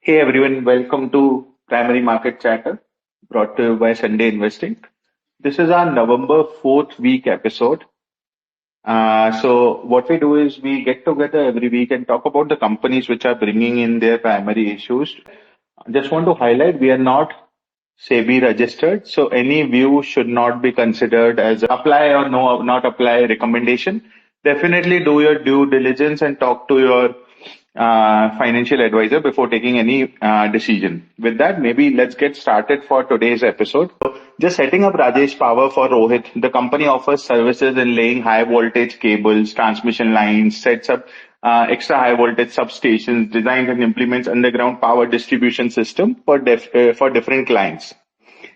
Hey everyone, welcome to Primary Market Chatter brought to you by Sunday Investing. This is our November 4th week episode. So what we do is we get together every week and talk about the companies which are bringing in their primary issues. Just want to highlight we are not SEBI registered, so any view should not be considered as apply or no not apply recommendation. Definitely do your due diligence and talk to your financial advisor before taking any decision. With that, maybe let's get started for today's episode. Just setting up Rajesh Power for Rohit. The company offers services in laying high voltage cables, transmission lines, sets up extra high voltage substations, designs and implements underground power distribution system for different clients.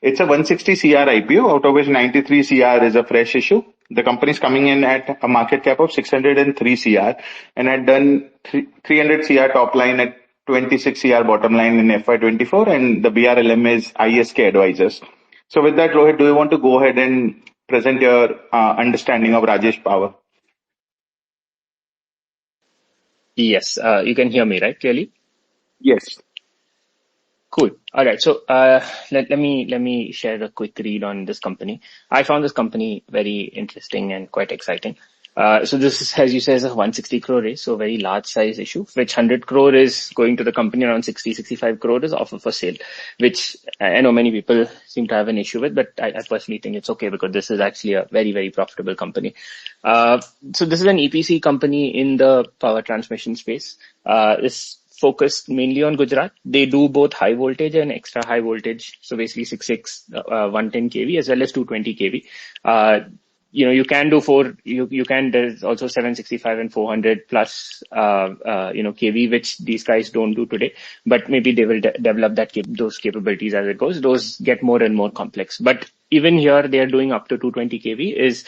It's a 160 CR IPO, out of which 93 CR is a fresh issue. The company is coming in at a market cap of 603 CR and had done 300 CR top line at 26 CR bottom line in FY24, and the BRLM is ISK Advisors. So with that, Rohit, do you want to go ahead and present your understanding of Rajesh Power? Yes, you can hear me, right? Clearly? Yes. Cool. All right. So let me share a quick read on this company. I found this company very interesting and quite exciting. So this is, as you say, is a 160 crore raise, so very large size issue, which 100 crore is going to the company, around 65 crore is offer for sale, which I know many people seem to have an issue with, but I personally think it's okay because this is actually a very, very profitable company. So this is an EPC company in the power transmission space. It's focused mainly on Gujarat. They do both high voltage and extra high voltage. So basically 110 kV as well as 220 kV. You can do there's also 765 and 400 plus, kV, which these guys don't do today, but maybe they will develop those capabilities as it goes. Those get more and more complex, but even here they are doing up to 220 kV is,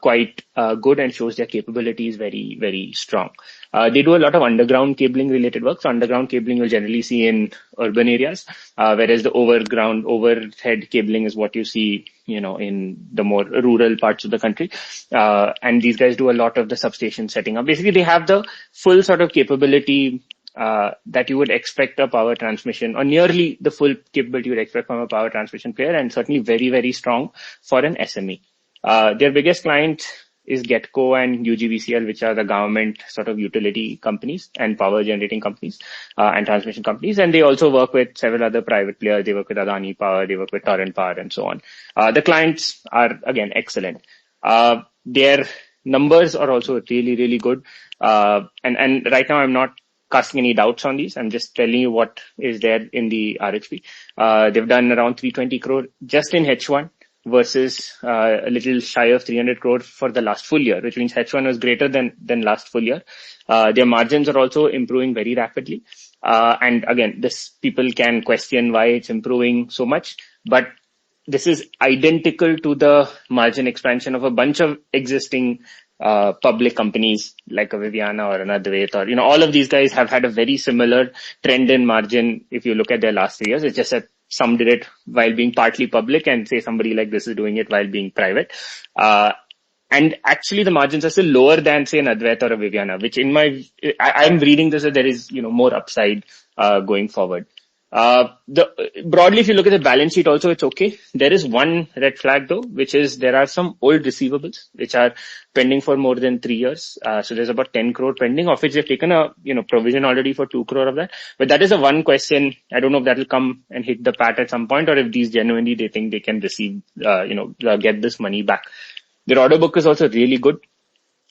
quite, good and shows their capabilities very, very strong. They do a lot of underground cabling related work. So underground cabling you'll generally see in urban areas, whereas the overhead cabling is what you see, in the more rural parts of the country. And these guys do a lot of the substation setting up. Basically, they have the full sort of capability that you would expect a power transmission, or nearly the full capability you would expect from a power transmission player, and certainly very, very strong for an SME. Their biggest client is Getco and UGVCL, which are the government sort of utility companies and power generating companies, and transmission companies. And they also work with several other private players. They work with Adani Power, they work with Torrent Power, and so on. The clients are, again, excellent. Their numbers are also really, really good. And right now I'm not casting any doubts on these. I'm just telling you what is there in the RHP. They've done around 320 crore just in H1 versus a little shy of 300 crore for the last full year, which means H1 was greater than last full year. Their margins are also improving very rapidly. And again, people can question why it's improving so much, but this is identical to the margin expansion of a bunch of existing public companies like a Viviana or an Advait, or, all of these guys have had a very similar trend in margin. If you look at their last 3 years, it's just that some did it while being partly public, and say somebody like this is doing it while being private. And actually the margins are still lower than, say, an Advait or a Viviana, which I'm reading this as there is, more upside, going forward. Broadly, if you look at the balance sheet also, it's okay. There is one red flag though, which is there are some old receivables which are pending for more than 3 years. So there's about 10 crore pending, of which they've taken a, provision already for 2 crore of that. But that is a one question. I don't know if that will come and hit the pat at some point, or if these genuinely they think they can receive, get this money back. Their order book is also really good.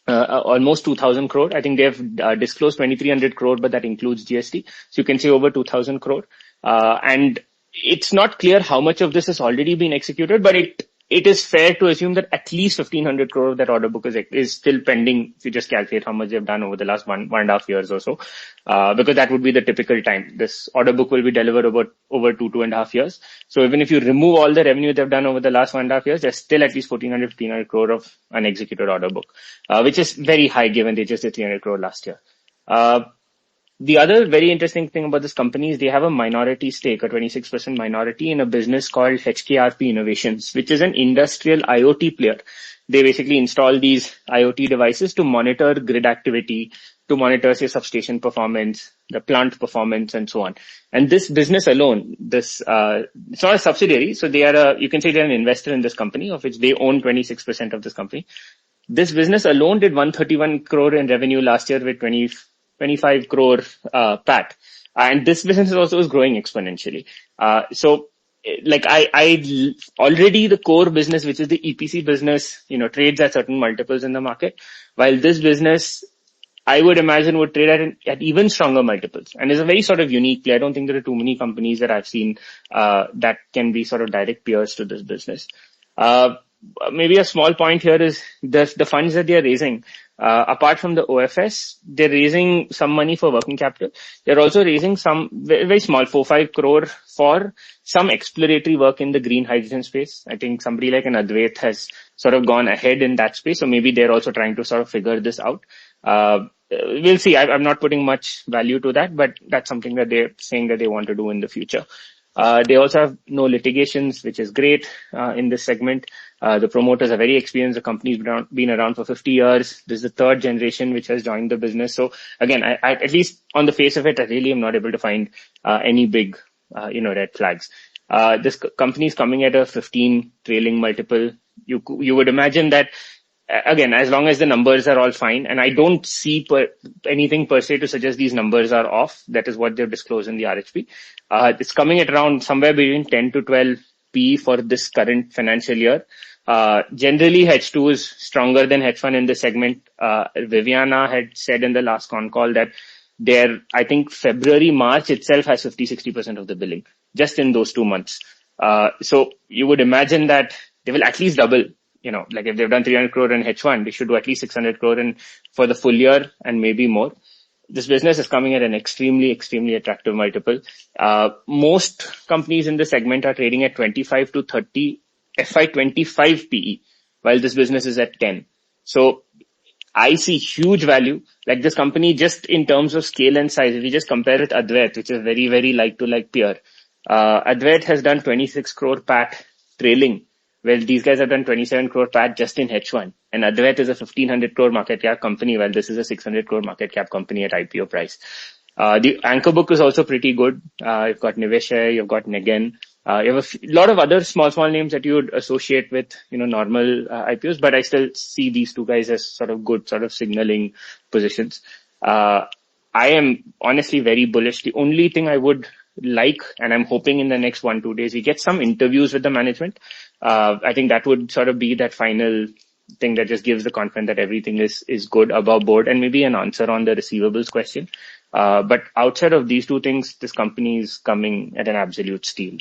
Almost 2,000 crore. I think they have disclosed 2,300 crore, but that includes GST. So you can say over 2,000 crore. And it's not clear how much of this has already been executed, but it is fair to assume that at least 1,500 crore of that order book is still pending. If you just calculate how much they've done over the last one and a half years or so, because that would be the typical time. This order book will be delivered over 2.5 years. So even if you remove all the revenue they've done over the last 1.5 years, there's still at least 1,400 crore of unexecuted order book, which is very high given they just did 300 crore last year. The other very interesting thing about this company is they have a minority stake, a 26% minority in a business called HKRP Innovations, which is an industrial IoT player. They basically install these IoT devices to monitor grid activity, to monitor, say, substation performance, the plant performance, and so on. And this business alone, it's not a subsidiary, so you can say they're an investor in this company, of which they own 26% of this company. This business alone did 131 crore in revenue last year with 25 crore PAT. And this business also is growing exponentially. Like I already the core business, which is the EPC business, trades at certain multiples in the market, while this business, I would imagine, would trade at even stronger multiples, and is a very sort of unique play. I don't think there are too many companies that I've seen that can be sort of direct peers to this business. Maybe a small point here is the funds that they are raising. Apart from the OFS, they're raising some money for working capital. They're also raising some very, very small 4-5 crore for some exploratory work in the green hydrogen space. I think somebody like an Advait has sort of gone ahead in that space. So maybe they're also trying to sort of figure this out. We'll see. I'm not putting much value to that, but that's something that they're saying that they want to do in the future. They also have no litigations, which is great in this segment. The promoters are very experienced. The company's been around for 50 years. This is the third generation which has joined the business. So again, I at least on the face of it, I really am not able to find any big, red flags. This company is coming at a 15 trailing multiple. You would imagine that, again, as long as the numbers are all fine, and I don't see anything per se to suggest these numbers are off. That is what they've disclosed in the RHP. It's coming at around somewhere between 10 to 12 P for this current financial year. Generally, H2 is stronger than H1 in this segment. Viviana had said in the last con call that I think February, March itself has 50-60% of the billing just in those 2 months. So you would imagine that they will at least double. Like if they've done 300 crore in H1, they should do at least 600 crore for the full year and maybe more. This business is coming at an extremely, extremely attractive multiple. Most companies in the segment are trading at 25 to 30 FY25 PE, while this business is at 10. So I see huge value. Like this company, just in terms of scale and size, if you just compare it Advait, which is very, very like-to-like peer, Advait has done 26 crore PAT trailing. Well, these guys have done 27 crore PAT just in H1. And Advait is a 1500 crore market cap company, while this is a 600 crore market cap company at IPO price. The anchor book is also pretty good. You've got Niveshaay, you've got Negen. You have a lot of other small names that you would associate with, normal IPOs, but I still see these two guys as sort of good sort of signaling positions. I am honestly very bullish. The only thing I would like, and I'm hoping in the next 1-2 days, we get some interviews with the management. I think that would sort of be that final thing that just gives the confidence that everything is good above board, and maybe an answer on the receivables question. But outside of these two things, this company is coming at an absolute steal.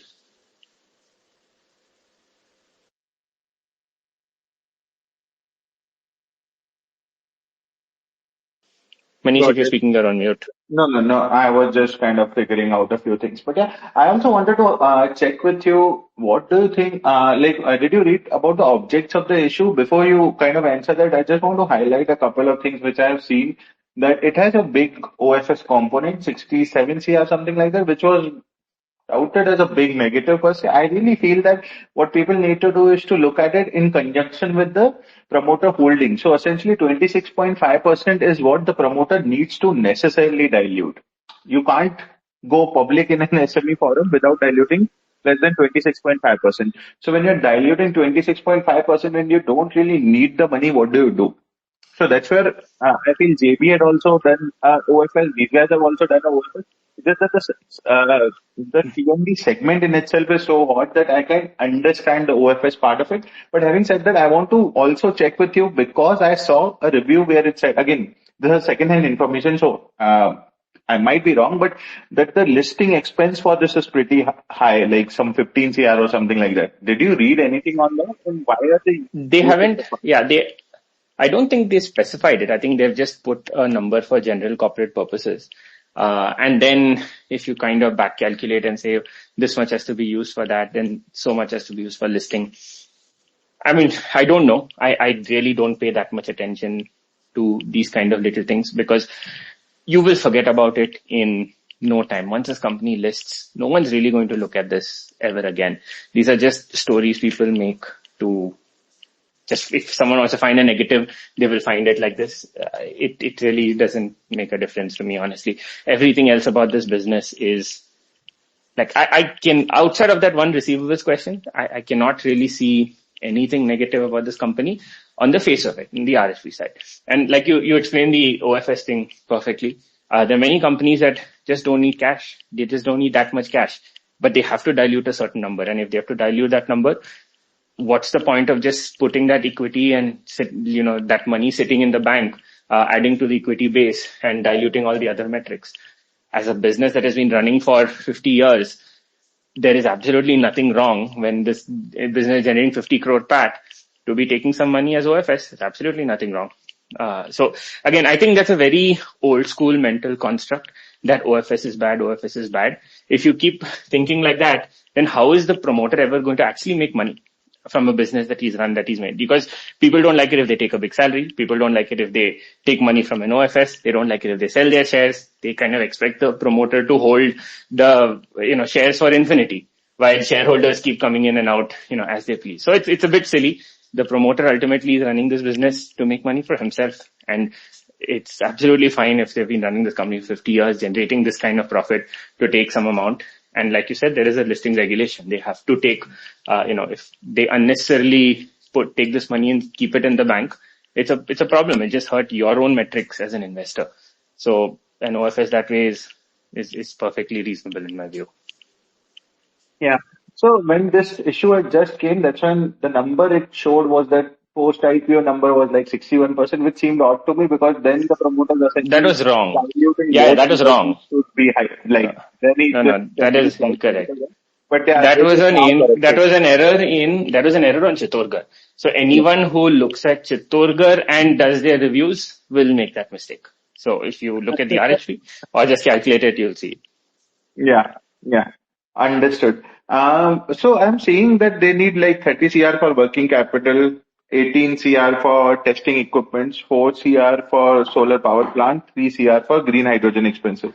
Manish, if you're speaking, you're on mute. No. I was just kind of figuring out a few things. But yeah, I also wanted to check with you. What do you think? Did you read about the objects of the issue? Before you kind of answer that, I just want to highlight a couple of things which I have seen. That it has a big OFS component, 67 C or something like that, which was touted as a big negative per se. I really feel that what people need to do is to look at it in conjunction with the promoter holding. So essentially 26.5% is what the promoter needs to necessarily dilute. You can't go public in an SME forum without diluting less than 26.5%. So when you're diluting 26.5% and you don't really need the money, what do you do? So that's where I feel JB had also done OFS. These guys have also done OFS. Just that the TMD segment in itself is so hot that I can understand the OFS part of it. But having said that, I want to also check with you because I saw a review where it said, again, this is second-hand information, so I might be wrong, but that the listing expense for this is pretty high, like some 15 CR or something like that. Did you read anything on that? And why are they? They haven't. Yeah, I don't think they specified it. I think they've just put a number for general corporate purposes. And then if you kind of back calculate and say this much has to be used for that, then so much has to be used for listing. I mean, I don't know. I really don't pay that much attention to these kind of little things because you will forget about it in no time. Once this company lists, no one's really going to look at this ever again. These are just stories people make to just if someone wants to find a negative, they will find it like this. It really doesn't make a difference to me, honestly. Everything else about this business is like, I can, outside of that one receivables question, I cannot really see anything negative about this company on the face of it, in the RHP side. And like you explained the OFS thing perfectly. There are many companies that just don't need cash. They just don't need that much cash, but they have to dilute a certain number. And if they have to dilute that number, what's the point of just putting that equity and that money sitting in the bank, adding to the equity base and diluting all the other metrics? As a business that has been running for 50 years, there is absolutely nothing wrong when this business is generating 50 crore PAT to be taking some money as OFS. There's absolutely nothing wrong. So again, I think that's a very old school mental construct that OFS is bad, OFS is bad. If you keep thinking like that, then how is the promoter ever going to actually make money from a business that he's run, that he's made? Because people don't like it if they take a big salary. People don't like it if they take money from an OFS. They don't like it if they sell their shares. They kind of expect the promoter to hold the, shares for infinity while shareholders keep coming in and out, as they please. So it's a bit silly. The promoter ultimately is running this business to make money for himself. And it's absolutely fine if they've been running this company for 50 years, generating this kind of profit, to take some amount. And like you said, there is a listing regulation. They have to take, if they unnecessarily take this money and keep it in the bank, it's a problem. It just hurt your own metrics as an investor. So an OFS that way is perfectly reasonable in my view. Yeah. So when this issue had just came, that's when the number it showed was that post IPO number was like 61%, which seemed odd to me because then the promoters essentially That was wrong. diluting Yeah, that was wrong. should be high. Like then No, that is incorrect. But yeah, That was an error on Chittorgarh. So anyone who looks at Chittorgarh and does their reviews will make that mistake. So if you look at the RHP or just calculate it, you'll see it. Yeah. Understood. So I'm seeing that they need like 30 CR for working capital, 18 CR for testing equipments, 4 CR for solar power plant, 3 CR for green hydrogen expenses.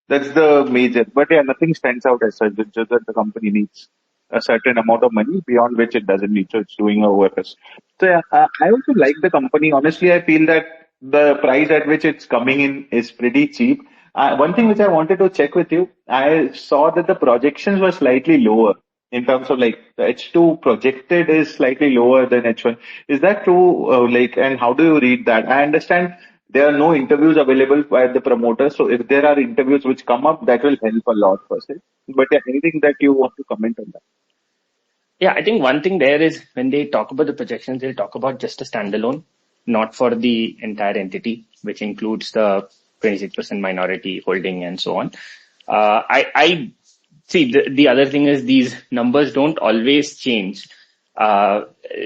That's the major. But yeah, nothing stands out as such. It's just that the company needs a certain amount of money beyond which it doesn't need. So it's doing a OFS. So yeah, I also like the company. Honestly, I feel that the price at which it's coming in is pretty cheap. One thing which I wanted to check with you, I saw that the projections were slightly lower in terms of like the H2 projected is slightly lower than H1. Is that true? And how do you read that? I understand there are no interviews available by the promoter. So if there are interviews which come up, that will help a lot per se. But yeah, anything that you want to comment on that? Yeah, I think one thing there is when they talk about the projections, they'll talk about just a standalone, not for the entire entity, which includes the 26% minority holding and so on. I see the other thing is these numbers don't always change.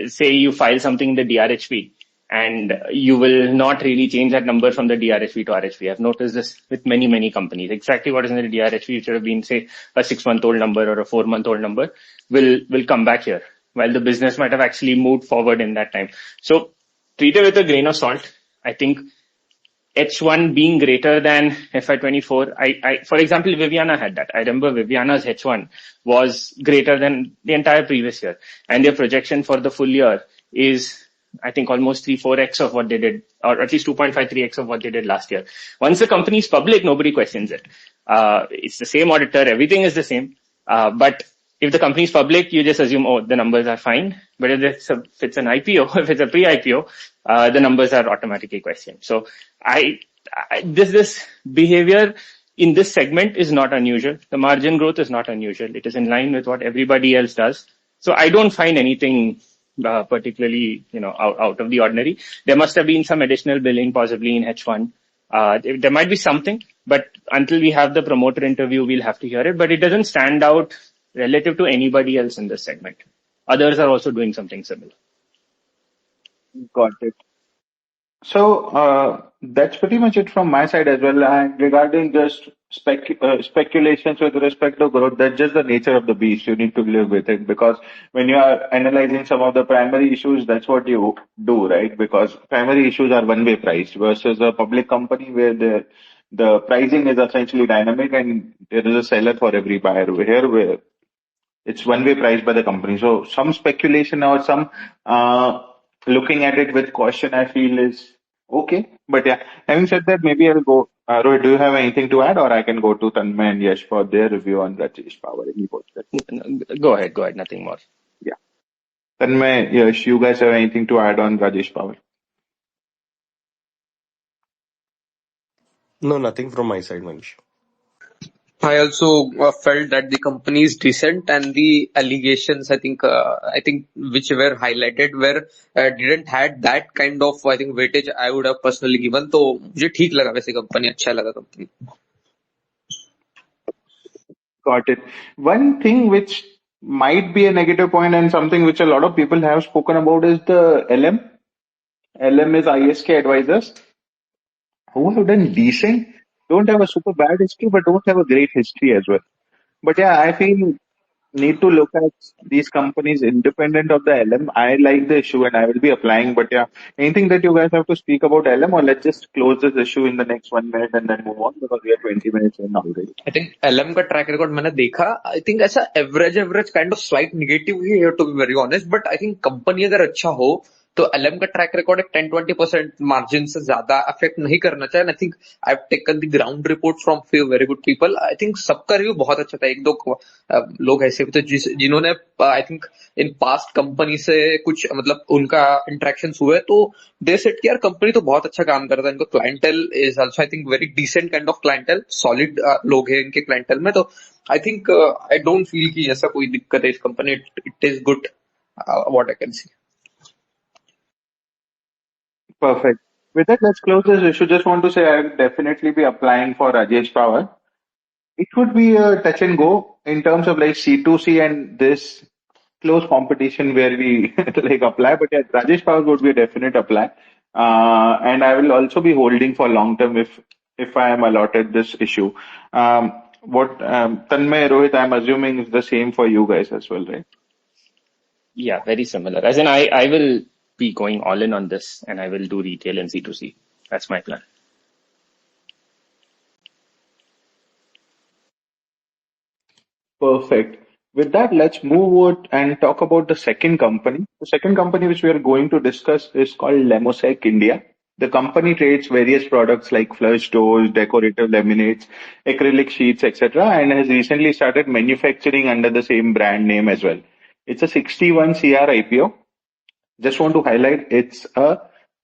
Say you file something in the DRHP and you will not really change that number from the DRHP to RHP. I've noticed this with many, many companies. Exactly what is in the DRHP, which should have been, say, a 6-month-old number or a 4-month-old number, will come back here, while the business might have actually moved forward in that time. So treat it with a grain of salt. I think H1 being greater than FY24, for example, Viviana had that. I remember Viviana's H1 was greater than the entire previous year, and their projection for the full year is, I think, almost 3-4x of what they did, or at least 2.5-3x of what they did last year. Once the company is public, nobody questions it. It's the same auditor, everything is the same. But if the company is public, you just assume, the numbers are fine. But if it's an IPO, if it's a pre-IPO, the numbers are automatically questioned. So this behavior in this segment is not unusual. The margin growth is not unusual. It is in line with what everybody else does. So I don't find anything particularly, out of the ordinary. There must have been some additional billing possibly in H1. There might be something, but until we have the promoter interview, we'll have to hear it. But it doesn't stand out relative to anybody else in this segment. Others are also doing something similar. Got it. So that's pretty much it from my side as well. And regarding just speculations with respect to growth, that's just the nature of the beast. You need to live with it because when you are analyzing some of the primary issues, that's what you do, right? Because primary issues are one-way priced versus a public company where the pricing is essentially dynamic and there is a seller for every buyer. Here, where it's one-way priced by the company. So some speculation or some looking at it with caution, I feel is okay. But yeah, having said that, maybe I'll go. Rohit, do you have anything to add, or I can go to Tanmay and Yash for their review on Rajesh Power? Any perspective? Go ahead, nothing more. Yeah. Tanmay, Yash, you guys have anything to add on Rajesh Power? No, nothing from my side, Manish. I also felt that the company is decent, and the allegations I think which were highlighted were didn't had that kind of I think weightage I would have personally given. तो मुझे ठीक लगा वैसे company अच्छा लगा company. Got it. One thing which might be a negative point and something which a lot of people have spoken about is the LM. LM is ISK advisors who have done decent, don't have a super bad history, but don't have a great history as well. But yeah, I feel need to look at these companies independent of the LM. I like the issue and I will be applying. But yeah, anything that you guys have to speak about LM, or let's just close this issue in the next 1 minute and then move on because we are 20 minutes in already. I think LM का track record मैंने देखा. I think ऐसा average kind of slight negative ही है to be very honest. But I think company अगर अच्छा हो तो LM का ट्रैक रिकॉर्ड एक 10-20% मार्जिन से ज्यादा अफेक्ट नहीं करना चाहिए. आई think I have taken the ground report from few very good people. I think सबका रिव्यू बहुत अच्छा था. एक दो लोग ऐसे भी थे जिन्होंने I think in past company से कुछ मतलब उनका इंटरेक्शन हुए तो दे सेड कि यार कंपनी तो बहुत अच्छा काम कर रहा है. इनको clientele is also I think very decent kind of clientele, solid लोग हैं इनके क्लाइंटेल में. तो I think I don't feel कि ऐसा कोई दिक्कत है इस company. It is good what I can see. Perfect. With that, let's close this issue. Just want to say I'll definitely be applying for Rajesh Power. It would be a touch and go in terms of like C2C and this close competition where we like apply. But yeah, Rajesh Power would be a definite apply. And I will also be holding for long term if I am allotted this issue. Tanmay, Rohit, I'm assuming is the same for you guys as well, right? Yeah, very similar. As in, I will be going all in on this and I will do retail and C2C. That's my plan. Perfect. With that, let's move on and talk about the second company. The second company which we are going to discuss is called Lamosaic India. The company trades various products like flush doors, decorative laminates, acrylic sheets, etc., and has recently started manufacturing under the same brand name as well. It's a 61 CR IPO. Just want to highlight it's a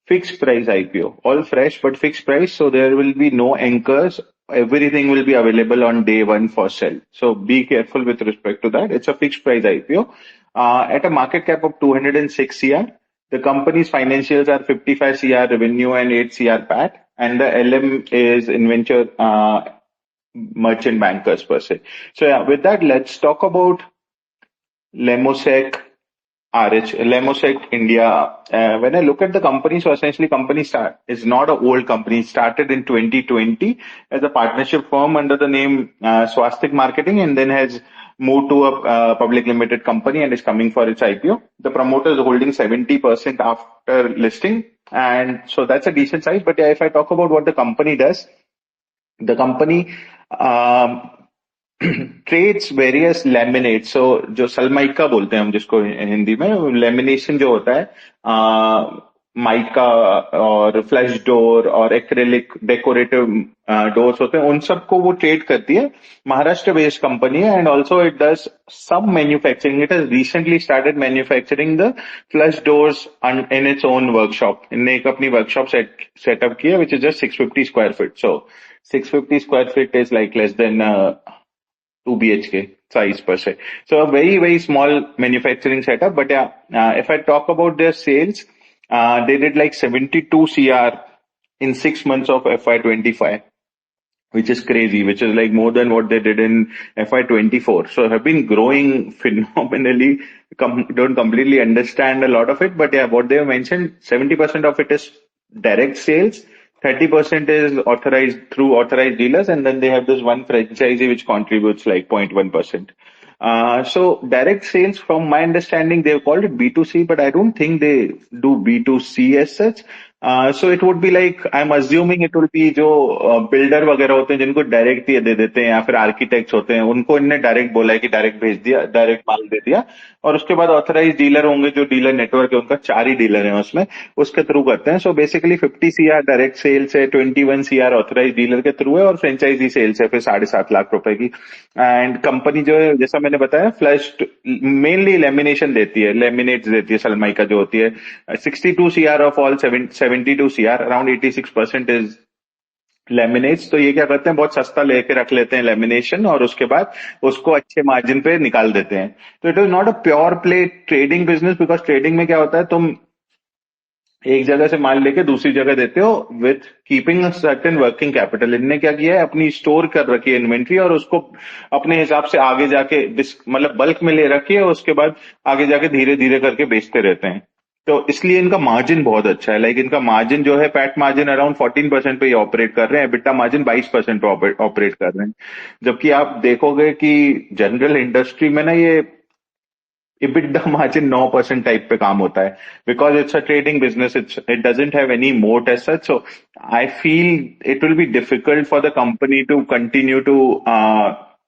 fixed price IPO, all fresh but fixed price. So there will be no anchors. Everything will be available on day one for sale. So be careful with respect to that. It's a fixed price IPO at a market cap of 206 CR. The company's financials are 55 CR revenue and 8 CR PAT, and the LM is Inventure Merchant Bankers per se. So yeah, with that, let's talk about Lamosaic Lamosaic India. When I look at the company, so essentially company is not an old company. It started in 2020 as a partnership firm under the name Swastik Marketing, and then has moved to a public limited company and is coming for its IPO. The promoter is holding 70% after listing, and so that's a decent size. But yeah, if I talk about what the company does, the company trades various laminate. So जो सलमाइका बोलते हैं हम जिसको हिंदी में, lamination जो होता है माइका और फ्लैश डोर और एक्रेलिक डेकोरेटिव डोर्स होते हैं, उन सबको वो ट्रेड करती है. महाराष्ट्र बेस्ड कंपनी है and also it does some manufacturing. It has recently started manufacturing the flash doors in its own workshop. इनने एक अपनी वर्कशॉप सेटअप की है which is just 650 square feet. So 650 square feet is like less than 2 BHK size per se. So a very, very small manufacturing setup. But yeah, if I talk about their sales, they did like 72 CR in 6 months of FY25, which is crazy, which is like more than what they did in FY24. So have been growing phenomenally. Don't completely understand a lot of it, but yeah, what they have mentioned, 70% of it is direct sales. 30% is authorized through authorized dealers, and then they have this one franchisee which contributes like 0.1%. So direct sales, from my understanding, they've called it B2C, but I don't think they do B2C as such. So it would be like, I am assuming it would be जो builder वगैरह होते हैं जिनको direct ये दे देते हैं, या फिर आर्किटेक्ट्स होते हैं, उनको इनने डायरेक्ट बोला है कि डायरेक्ट भेज दिया, डायरेक्ट माल दे दिया। और उसके बाद ऑथराइज डीलर होंगे, जो डीलर नेटवर्क है उनका 4 ही डीलर है उसमें, उसके थ्रू करते हैं। So basically 50 CR direct sales है, 21 CR ऑथराइज डीलर के थ्रू है, और फ्रेंचाइजी सेल्स है फिर 7.5 लाख रुपए की। एंड कंपनी जो है, जैसा मैंने बताया, फ्लश्ड मेनली लेमिनेशन देती है, लेमिनेट्स देती है सनमाइका जो होती है। 62 CR of all 72 CR, around 86% is laminates. तो ये क्या करते हैं, बहुत सस्ता लेके रख लेते हैं लेमिनेशन, और उसके बाद उसको अच्छे मार्जिन पे निकाल देते हैं। तो it is not a pure play trading business, because trading में क्या होता है, तुम एक जगह से माल लेके दूसरी जगह देते हो with keeping certain working capital. इनने क्या किया है, अपनी स्टोर कर रखी है इन्वेंट्री, और उसको अपने हिसाब से आगे जाके मतलब बल्क में ले रखी है, उसके बाद आगे जाके धीरे धीरे करके बेचते रहते हैं। तो इसलिए इनका मार्जिन बहुत अच्छा है। लाइक इनका मार्जिन जो है, पैट मार्जिन अराउंड 14% पे ये ऑपरेट कर रहे हैं, बिट्टा मार्जिन 22% पे ऑपरेट कर रहे हैं। जबकि आप देखोगे कि जनरल इंडस्ट्री में ना ये EBITDA margin 9% टाइप पे काम होता है, because it's a trading business, it doesn't have any moat as such. So I feel it will be difficult for the company to continue to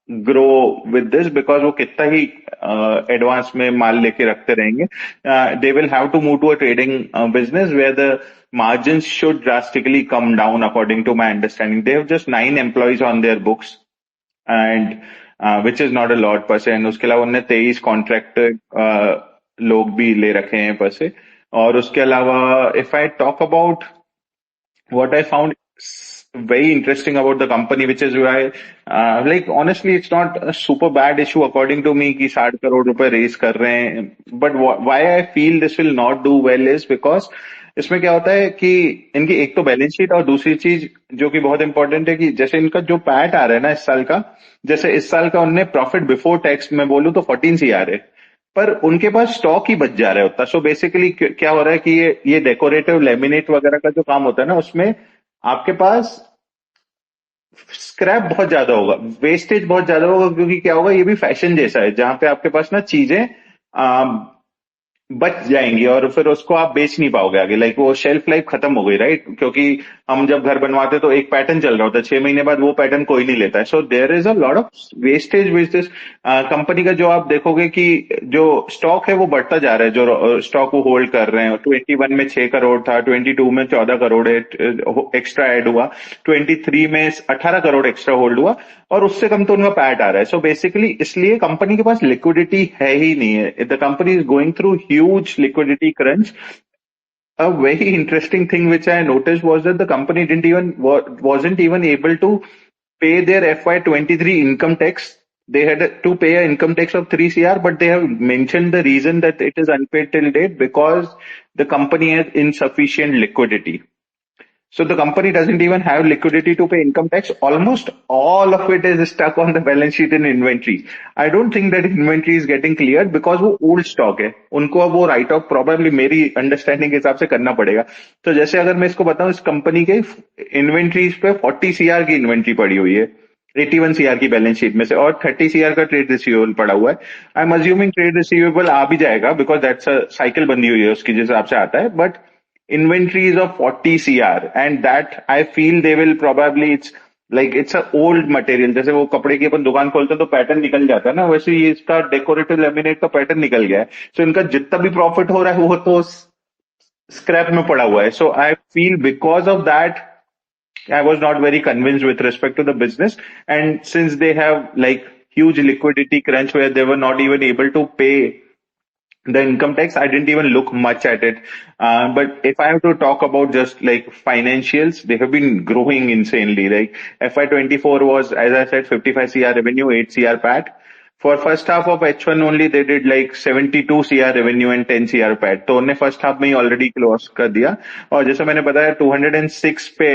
grow with this, because वो कितना ही advance में माल लेके रखते रहेंगे। They will have to move to a trading business where the margins should drastically come down, according to my understanding. They have just 9 employees on their books, and which is not a lot पर से। And उसके अलावा उन्होंने 23 contracted लोग भी ले रखे हैं पर से। और उसके अलावा if I talk about what I found very interesting about the company, which is why, like honestly, it's not a super bad issue according to me कि 60 करोड़ रुपए रेस कर रहे हैं। But why I feel this will not do well is because इसमें क्या होता है कि इनकी एक तो बैलेंस शीट, और दूसरी चीज जो कि बहुत इंपॉर्टेंट है कि जैसे इनका जो पैट आ रहा है ना इस साल का, जैसे इस साल का उनने प्रॉफिट बिफोर टैक्स में बोलूं तो 14 CR है, पर उनके पास स्टॉक ही बच जा रहा है उतना। सो बेसिकली क्या हो रहा है कि ये डेकोरेटिव लेमिनेट वगैरह का जो काम होता है ना, उसमें आपके पास स्क्रैप बहुत ज्यादा होगा, वेस्टेज बहुत ज्यादा होगा, क्योंकि क्या होगा, ये भी फैशन जैसा है जहां पे आपके पास ना चीजें बच जाएंगी, और फिर उसको आप बेच नहीं पाओगे आगे। लाइक वो शेल्फ लाइफ खत्म हो गई, राइट? क्योंकि हम जब घर बनवाते तो एक पैटर्न चल रहा होता है, 6 महीने बाद वो पैटर्न कोई नहीं लेता है। So there is a lot of wastage which this company का। जो आप देखोगे कि जो स्टॉक है वो बढ़ता जा रहा है, जो स्टॉक वो होल्ड कर रहे हैं। 21 में 6 करोड़ था, 22 में 14 करोड़ एक्स्ट्रा ऐड हुआ, 23 में 18 करोड़ एक्स्ट्रा होल्ड हुआ, और उससे कम तो उनका पैट आ रहा है। सो बेसिकली इसलिए कंपनी के पास लिक्विडिटी है ही नहीं है। The company is going through huge liquidity crunch. A very interesting thing which I noticed was that the company wasn't even able to pay their FY23 income tax. They had to pay an income tax of 3 CR, but they have mentioned the reason that it is unpaid till date because the company has insufficient liquidity. So the company doesn't even have liquidity to pay income tax. Almost all of it is stuck on the balance sheet in inventory. I don't think that inventory is getting cleared because वो old stock है। उनको अब वो right of probably मेरी understanding के हिसाब से करना पड़ेगा। तो जैसे अगर मैं इसको बताऊं, इस कंपनी के इन्वेंट्रीज पे 40 CR की इन्वेंट्री पड़ी हुई है 81 CR की बैलेंस शीट में से, और 30 CR का ट्रेड रिसीवेबल पड़ा हुआ है। I am assuming trade receivable आ भी जाएगा, बिकॉज दैट्स अ साइकिल बनी हुई है उसकी जिस हिसाब से आता है। But inventories of 40 CR, and that I feel they will probably, it's a old material। जैसे वो कपड़े की अपन दुकान खोलते हैं तो पैटर्न निकल जाता है ना, वैसे ये इसका डेकोरेटिव लेमिनेट का पैटर्न निकल गया है। सो इनका जितना भी प्रॉफिट हो रहा है वो तो स्क्रैप में पड़ा हुआ है। So I feel because of that I was not very convinced with respect to the business. And since they have like huge liquidity crunch where they were not even able to pay the income tax, I didn't even look much at it. But if I have to talk about just like financials, they have been growing insanely. Like FY24 was, as I said, 55 CR revenue, 8 CR PAT. For first half of H1 only, they did like 72 CR revenue and 10 CR PAT. तो उन्होंने first half में ही already close कर दिया। और जैसे मैंने बताया 206 पे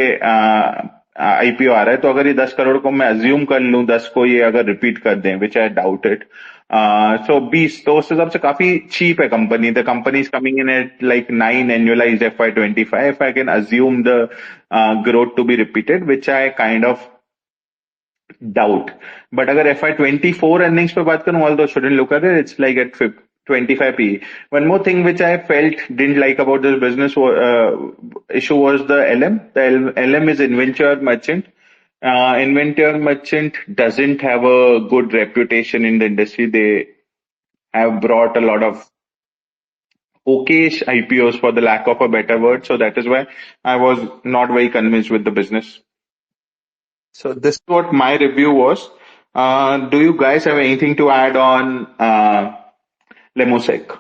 IPO आ रहा है, तो अगर ये 10 करोड़ को मैं अज्यूम कर लूं, 10 को ये अगर रिपीट कर दें, विच आई डाउट इट, सो 20, तो उस हिसाब से काफी चीप है company. The company is coming in at like 9 annualised FY25 if I can assume the growth to be repeated, which I kind of doubt. But अगर FY24 earnings पे बात करूं, although shouldn't look at it, it's like at 25 PE. One more thing which I felt didn't like about this business issue was the LM. The LM is Inventure Merchant. Inventure Merchant doesn't have a good reputation in the industry. They have brought a lot of okayish IPOs for the lack of a better word. So that is why I was not very convinced with the business. So this is what my review was. Do you guys have anything to add on Lamosaic?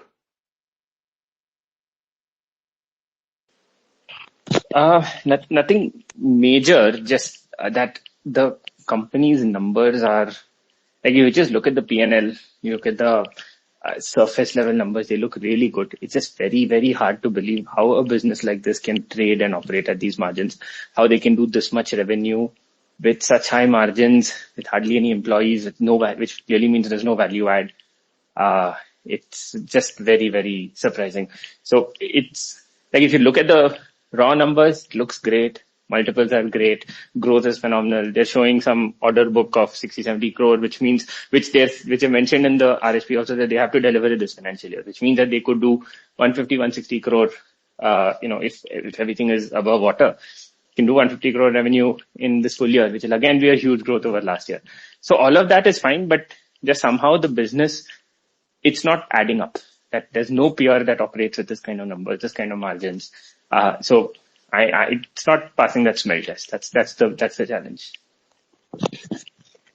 Nothing major, just that the company's numbers are like you just look at the P&L, you look at the surface level numbers, they look really good. It's just very, very hard to believe how a business like this can trade and operate at these margins, how they can do this much revenue with such high margins, with hardly any employees, with no, which clearly means there's no value add. It's just very, very surprising. So it's like if you look at the raw numbers, it looks great. Multiples are great. Growth is phenomenal. They're showing some order book of 60, 70 crore, which means, which I mentioned in the RSP also that they have to deliver it this financial year, which means that they could do 150, 160 crore, if everything is above water, can do 150 crore revenue in this full year, which will again be a huge growth over last year. So all of that is fine, but just somehow the business, it's not adding up. That there's no peer that operates with this kind of numbers, this kind of margins. So it's not passing that smell test. That's the challenge.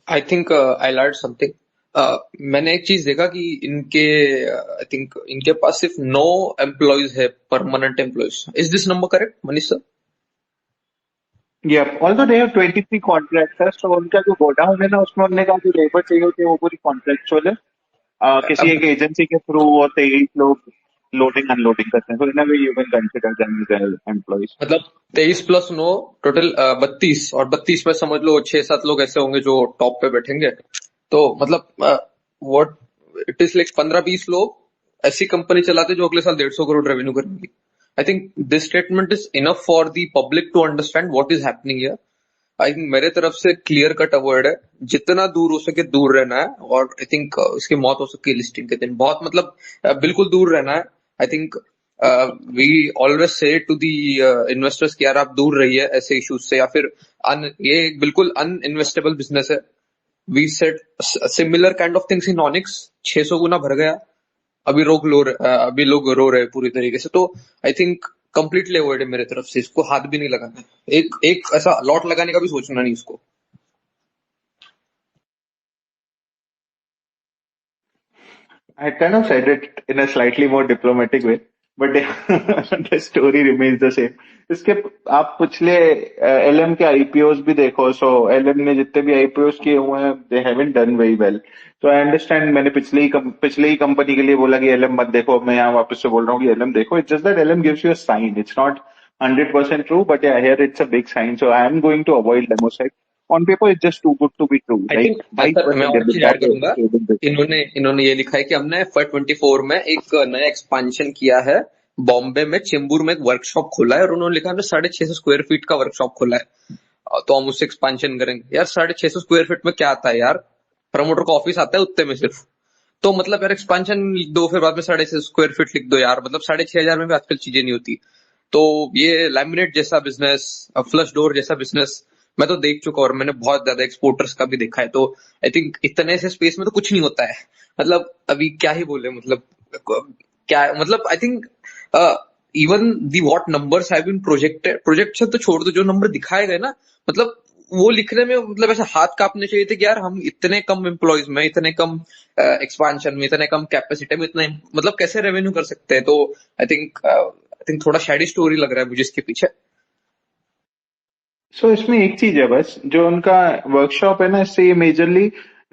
I think I'll add something. मैंने एक चीज देखा कि इनके I think इनके पास सिर्फ 9 employees है, permanent employees. Is this number correct Manish sir? Yeah, although they have 23 contractors, तो उनका जो गोडाउन है ना उसमें उन्होंने कहा जो लेबर चाहिए होती है वो पूरी कॉन्ट्रेक्चुअल है. किसी एक एजेंसी के थ्रू वो 23 लोग लोडिंग अनलोडिंग करते हैं. So in a way you can consider them as employees. मतलब 23 + 9 टोटल 32, और 32 में समझ लो 6-7 लोग ऐसे होंगे जो टॉप पे बैठेंगे. तो मतलब व्हाट इट इज लाइक 15-20 लोग ऐसी कंपनी चलाते जो अगले साल 150 करोड़ रेवेन्यू करेंगी. I think this statement is enough for the public to understand what is happening here. I think मेरे तरफ से क्लियर कट अवॉइड है, जितना दूर हो सके दूर रहना है. और आई थिंक इसकी मौत हो सकती है लिस्टिंग के दिन, बहुत मतलब बिल्कुल दूर रहना है. I think we always say to the investors कि यार आप दूर रहिए ऐसे इश्यूज से, या फिर ये बिल्कुल अनइन्वेस्टेबल बिजनेस है. We said similar kind of things in Onix. 600 गुना भर गया, अभी लोग रो रहे पूरी तरीके से. तो आई थिंक कंप्लीटली अवॉइड है मेरे तरफ से, इसको हाथ भी नहीं लगाना. एक ऐसा लॉट लगाने का भी सोचना नहीं इसको. I kind of said it in a slightly more diplomatic way, but the story remains the same. इसके आप पिछले LM के IPOs भी देखो. So LM ने जितने भी IPOs किए हुए हैं, they haven't done very well. So I understand. मैंने पिछले ही कंपनी के लिए बोला कि LM मत देखो. मैं यहाँ वापस से बोल रहा हूँ कि LM देखो. It's just that LM gives you a sign. It's not 100% true, but yeah, here it's a big sign. So I am going to avoid Lamosaic. On paper, it's just too good to be true. I think मैं और चीज add करूंगा. इन्होंने ये लिखा है कि हमने FY24 में एक नया एक्सपांशन किया है. बॉम्बे में चेंबूर में एक वर्कशॉप खोला है, और उन्होंने लिखा है 650 स्क्वायर फीट का वर्कशॉप खोला है, तो हम उससे एक्सपांशन करेंगे. यार 650 स्क्वायर फीट में क्या आता है यार? प्रमोटर का ऑफिस आता है उतने में सिर्फ. तो मतलब यार एक्सपांशन लिख दो, फिर बाद में 650 स्क्वायर फीट लिख दो यार. मतलब 6,500 में भी आजकल चीजें नहीं होती. तो ये लैमिनेट जैसा बिजनेस, फ्लश डोर जैसा बिजनेस मैं तो देख चुका, और मैंने बहुत ज्यादा एक्सपोर्टर्स का भी देखा है. तो आई थिंक इतने से स्पेस में तो कुछ नहीं होता है. मतलब अभी क्या ही बोले, मतलब क्या, मतलब I think even the what numbers have been projected तो छोड़ दो, जो नंबर दिखाए गए ना, मतलब वो लिखने में मतलब ऐसा हाथ कांपने चाहिए थे कि यार हम इतने कम एम्प्लॉयज में, इतने कम एक्सपांशन में, इतने कम कैपेसिटी में इतना मतलब कैसे रेवेन्यू कर सकते हैं. तो आई थिंक थोड़ा शैडी स्टोरी लग रहा है मुझे इसके पीछे. So इसमें एक चीज है बस, जो उनका वर्कशॉप है ना, इससे ये मेजरली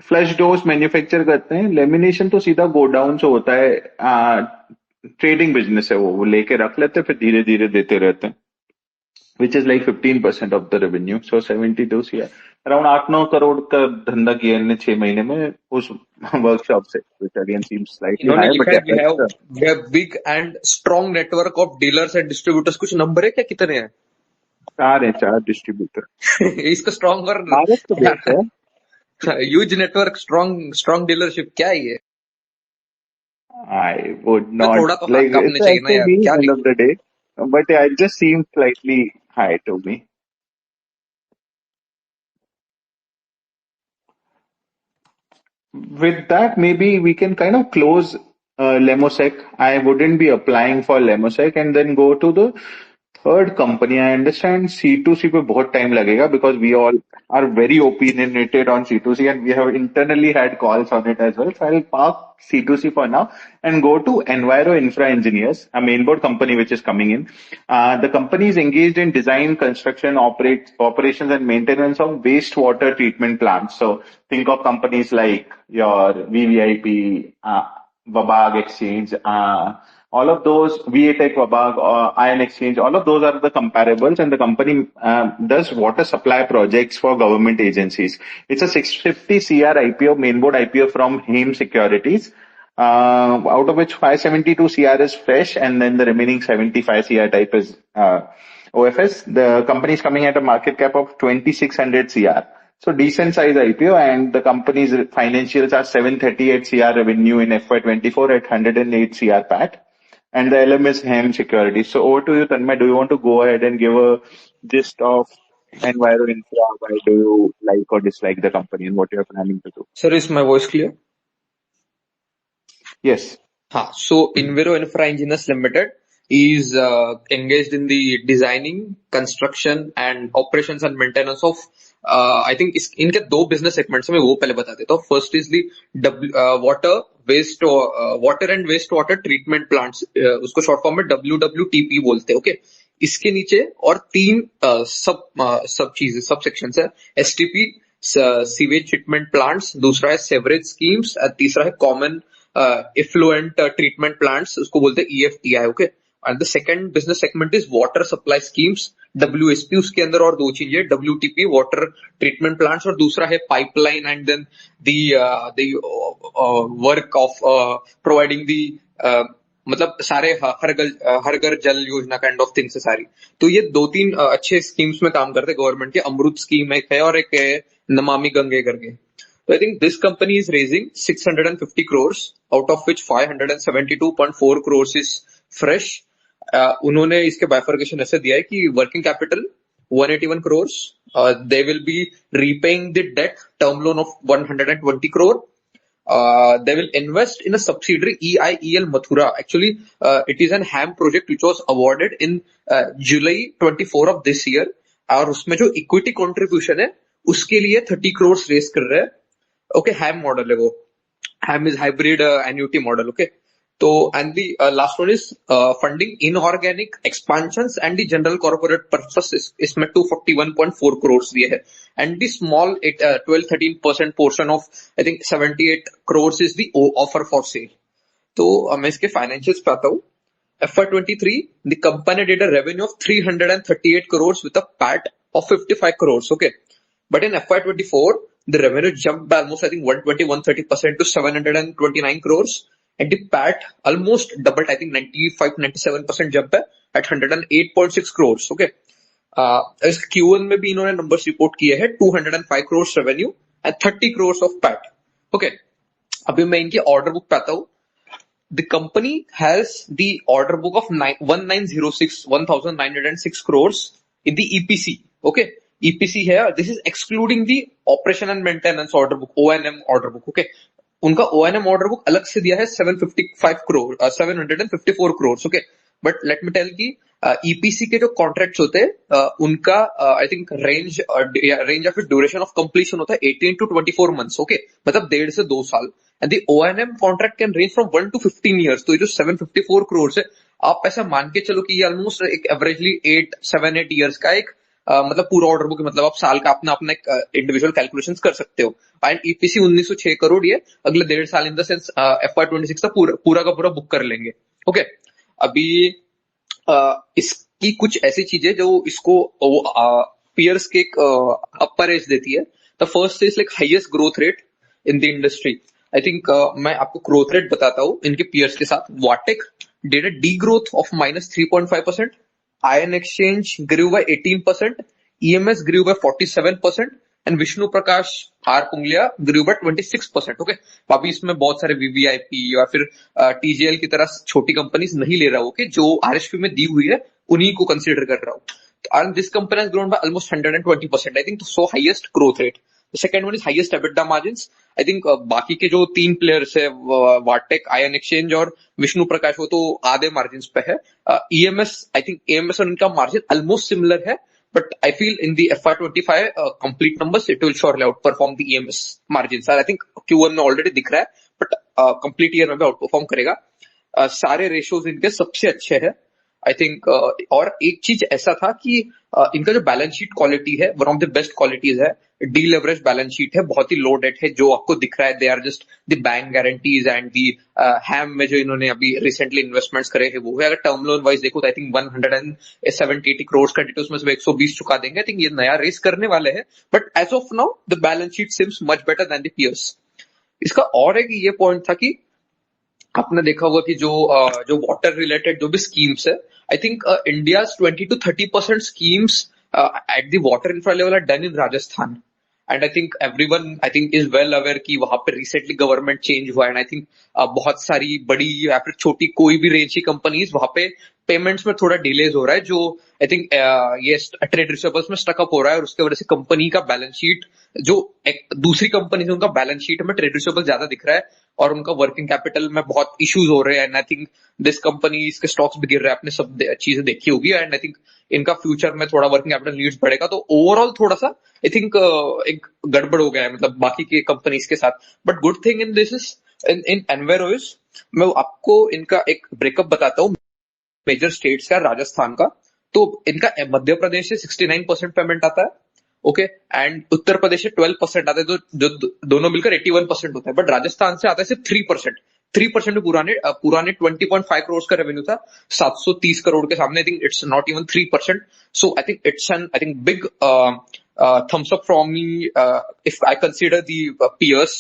फ्लश डोर्स मैन्युफैक्चर करते हैं. लेमिनेशन तो सीधा गोडाउन से होता है. ट्रेडिंग बिजनेस है वो लेके रख लेते हैं, फिर धीरे धीरे देते रहते हैं, which is like 15% of the revenue. So 72 CR, around 8-9 crore का धंधा किया इन्होंने 6 महीने में उस वर्कशॉप से, which again seems slightly इन्होंने high, लिखा but है yeah, we have big and strong network of dealers and distributors. कुछ नंबर है क्या, कितने हैं? 4 डिस्ट्रीब्यूटर. इसको स्ट्रॉन्ग और भारत तो बेस्ट है. ह्यूज नेटवर्क, स्ट्रॉन्ग डीलरशिप, क्या है ये? I would मैं not थोड़ा तो हाथ like कांपने it's चाहिए ना यार, SME क्या end of लिखूं? the day, but yeah, it just seems slightly high to me. With that, maybe we can kind of close Lemosec. I wouldn't be applying for Lemosec and then go to the third company. I understand C2C पे बहुत time लगेगा because we all are very opinionated on C2C and we have internally had calls on it as well. So I'll park C2C for now and go to Enviro Infra Engineers, a mainboard company which is coming in. The company is engaged in design, construction, operations and maintenance of wastewater treatment plants. So think of companies like your VVIP, Wabag Exchange, all of those, VATech, Wabag, Ion Exchange, all of those are the comparables, and the company does water supply projects for government agencies. It's a 650 CR IPO, mainboard IPO from Haim Securities, out of which 572 CR is fresh, and then the remaining 75 CR type is OFS. The company is coming at a market cap of 2600 CR. So decent size IPO, and the company's financials are 738 CR revenue in FY24 at 108 CR PAT. And the LM is Ham Security. So over to you, Tanmay. Do you want to go ahead and give a gist of Enviro Infra? Why do you like or dislike the company and what you're planning to do? Sir, is my voice clear? Yes. So Enviro Infra Engineers Limited is engaged in the designing, construction and operations and maintenance of I think इनके दो business segments हैं, मैं वो पहले बता देता हूँ. First is the water and wastewater treatment plants, उसको short form में WWTP बोलते हैं. Okay, इसके नीचे और तीन सब चीजें सब sections है. STP sewage treatment plants, दूसरा है sewerage schemes, तीसरा है common effluent treatment plants, उसको बोलते हैं EFTI. Okay, and the second business segment is water supply schemes, WSP. उसके अंदर और दो चीजें, WTP water treatment plants, और दूसरा है pipeline, and then the work of providing the मतलब सारे हर घर जल योजना काइंड ऑफ थिंग्स है सारी. तो ये दो तीन अच्छे स्कीम्स में काम करते हैं गवर्नमेंट के. अमृत स्कीम एक है और एक है नमामि गंगे करके. So I think this company is raising 650 crores, out of which 572.4 crores is fresh. उन्होंने इसके bifurcation ऐसे दिया है कि working capital 181 crores. They will be repaying the debt term loan of 120 crore. They will invest in a subsidiary EIEL Mathura. Actually, it is an HAM project which was awarded in July 24 of this year. और उसमें जो equity contribution है उसके लिए 30 crores raise कर रहे हैं. Okay, HAM model है वो. HAM is hybrid annuity model. Okay, so and the last one is funding inorganic expansions and the general corporate purposes. इसमें 241.4 crores दिए है, and the small 12-13% portion of I think 78 crores is the offer for sale. तो मैं इसके financials पे आता हूँ. FY23, the company did a revenue of 338 crores with a PAT of 55 crores. Okay, but in FY24, the revenue jumped by almost I think 120-130% to 729 crores, and the PAT almost doubled. I think 95-97% jump है at 108.6 crores. Okay, इस Q1 में भी इन्होंने numbers report किए हैं, 205 crores revenue and 30 crores of PAT. Okay, अभी मैं इनकी order book पे आता हूँ. The company has the order book of 1906 crores in the EPC. Okay, EPC है. This is excluding the operation and maintenance order book, O&M order book. Okay, उनका O&M order book अलग से दिया है 754 crores. Okay, but let me tell कि EPC के जो contracts होते हैं उनका I think range of duration of completion होता है 18 to 24 months. Okay, मतलब 1.5 से 2 साल. And the O&M contract can range from 1 to 15 years. तो ये जो 754 crores है, आप ऐसा मान के चलो कि ये almost एक averagely 7-8 years का एक मतलब पूरा ऑर्डर बुक, मतलब आप साल का अपना अपना एक इंडिविजुअल कैलकुलेशंस कर सकते हो. एंड ईपीसी 1906 करोड़ ये अगले 1.5 साल इन द सेंस FY26 का पूरा का पूरा बुक कर लेंगे. ओके, अभी इसकी कुछ ऐसी चीजें जो इसको पीयर्स के अपर एज देती है. The first is like highest growth rate in the industry. I think मैं आपको ग्रोथ रेट बताता हूँ इनके पीयर्स के साथ. वाटेक did a D growth of -3.5%. Ion Exchange grew by 18%, EMS grew by 47%, and Vishnu Prakash R Punglia grew by 26%. Okay, अभी इसमें बहुत सारे वीवीआईपी या फिर टीजीएल की तरह छोटी कंपनीज नहीं ले रहा हूँ कि जो आरएसपी में दी हुई है उन्हीं को कंसिडर कर रहा हूँ. And this company has grown by almost 120%. I think so highest growth rate. The second one is highest EBITDA margins. I think बाकी के जो तीन प्लेयर्स है वाटेक, आयन एक्सचेंज और विष्णु प्रकाश, वो तो आधे मार्जिन पे है. ईएमएस, आई थिंक एएमएस और इनका मार्जिन ऑलमोस्ट सिमिलर है, but I feel in the FY25 complete numbers it will surely out perform the EMS margin. I think Q1 में ऑलरेडी दिख रहा है, बट कंप्लीट ईयर में भी आउट परफॉर्म करेगा. सारे रेशियोज इनके सबसे अच्छे हैं आई थिंक. और एक चीज ऐसा था कि इनका जो बैलेंस शीट क्वालिटी है one of the best qualities है. डीलेवरेज बैलेंस शीट है, बहुत ही लो डेट है जो आपको दिख रहा है. They are just the bank guarantees and the HAM में जो इन्होंने अभी रिसेंटली इन्वेस्टमेंट्स करे हैं वो है. अगर टर्म लोन वाइज देखो तो आई थिंक 170-80 करोड़ का डेट उसमें से 120 चुका देंगे. आई थिंक ये नया रेस करने वाले हैं, but as of now the balance sheet seems much better than the peers. इसका और एक ये पॉइंट था कि आपने देखा होगा कि जो वाटर रिलेटेड जो भी स्कीम्स है, I think India's 20-30% schemes at the water infra level are done in Rajasthan. And I think everyone I think is well aware कि वहां पे रिसेंटली गवर्नमेंट चेंज हुआ. एंड आई थिंक बहुत सारी बड़ी या फिर छोटी कोई भी रेंज की कंपनीज वहां पे पेमेंट्स में थोड़ा डिलेज हो रहा है, जो आई थिंक ये ट्रेड रिसीवेबल्स में स्टकअप हो रहा है. और उसके वजह से कंपनी का बैलेंस शीट, जो एक दूसरी कंपनी है उनका बैलेंस शीट में ट्रेड रिसीवेबल ज्यादा दिख रहा है और उनका वर्किंग कैपिटल में बहुत इश्यूज हो रहे हैं. And I think this company, इसके स्टॉक्स भी गिर रहे हैं, आपने सब चीजें देखी होगी. एंड आई थिंक इनका फ्यूचर में थोड़ा वर्किंग कैपिटल नीड्स बढ़ेगा, तो ओवरऑल थोड़ा सा आई थिंक एक गड़बड़ हो गया है मतलब बाकी के कंपनीज के साथ. But good thing in this is in Enviro is, मैं आपको इनका एक ब्रेकअप बताता हूँ मेजर स्टेट्स का, राजस्थान का. तो इनका मध्य प्रदेश से 69% पेमेंट आता है, ओके, एंड उत्तर प्रदेश से 12% आता है, तो जो दोनों मिलकर 81% होता है. बट राजस्थान से आता है सिर्फ 3%. 3% में पुराने 20.5 करोड़ का रेवेन्यू था 730 करोड़ के सामने. I think it's not even 3%. So I think it's an I think big thumbs up from me if I consider the peers,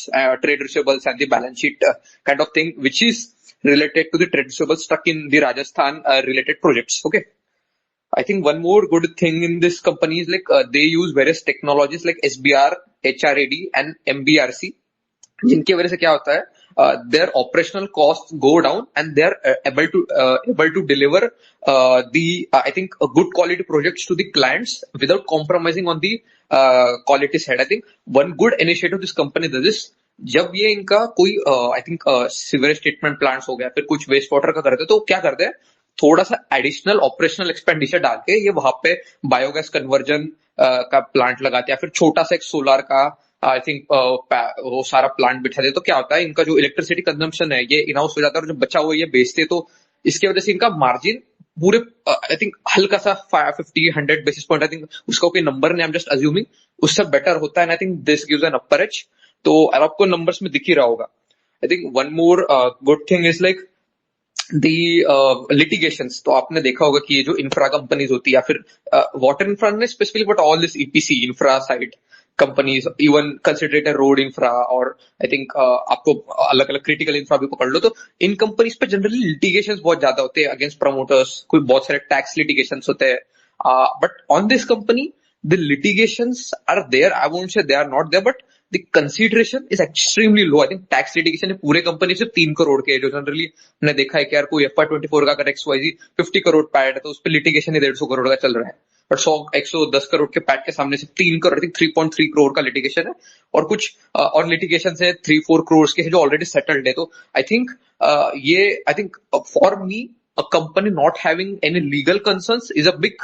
trade receivables and the balance sheet kind of thing, which is related to the trade receivables stuck in the Rajasthan related projects. Okay. I think one more good thing in this company is like they use various technologies like SBR, HRAD and MBRC, जिनकी वजह से क्या होता है, their operational costs go down and they are able to deliver I think a good quality projects to the clients without compromising on the quality side. I think one good initiative this company does is, जब ये इनका कोई I think sewerage treatment plants हो गया फिर कुछ waste water का करते हैं, तो क्या करते हैं, थोड़ा सा एडिशनल ऑपरेशनल एक्सपेंडिचर डाल के ये वहां पे बायोगैस कन्वर्जन का प्लांट लगाते हैं, फिर छोटा सा एक सोलर का आई थिंक वो सारा प्लांट बिठा दे. तो क्या होता है, इनका जो इलेक्ट्रिसिटी कंजम्पशन है ये इन हाउस हो जाता है और जो बचा हुआ ये बेचते, तो इसकी वजह से इनका मार्जिन पूरे आई थिंक हल्का सा 50-100 बेसिस पॉइंट, आई थिंक उसका कोई नंबर नहीं, आई एम जस्ट अज्यूमिंग, उससे बेटर होता है. I think this gives an upper as. तो आपको नंबर्स में दिख ही रहा होगा. I think one more good thing is like the litigations. तो आपने देखा होगा कि ये जो इंफ्रा कंपनीज होती है या फिर वाटर इंफ्रा ने specifically, but all this EPC infra side companies, even considerated road infra और आई थिंक आपको अलग अलग क्रिटिकल इंफ्रा भी पकड़ लो, तो इन कंपनीज पे जनरली लिटिगेशंस बहुत ज्यादा होते हैं अगेंस्ट प्रमोटर्स. कोई बहुत सारे टैक्स लिटिगेशंस होते हैं, but on this company the litigations are there. I won't say they are not there, but the consideration is extremely low. I think tax litigation है पूरे कंपनी से 3 करोड़ के, जो जनरली हमने देखा है कि यार कोई FY24 का अगर XYZ 50 करोड़ पैड है तो उस पर लिटिगेशन ही 150 करोड़ का चल रहा है. बट 110 करोड़ के पैड के सामने से 3 करोड़, 3.3 करोड़ का लिटिगेशन है और कुछ और लिटिगेशन है 3-4 करोड़ के जो ऑलरेडी सेटल्ड है. तो आई थिंक ये I think for me a company not having any legal concerns is a big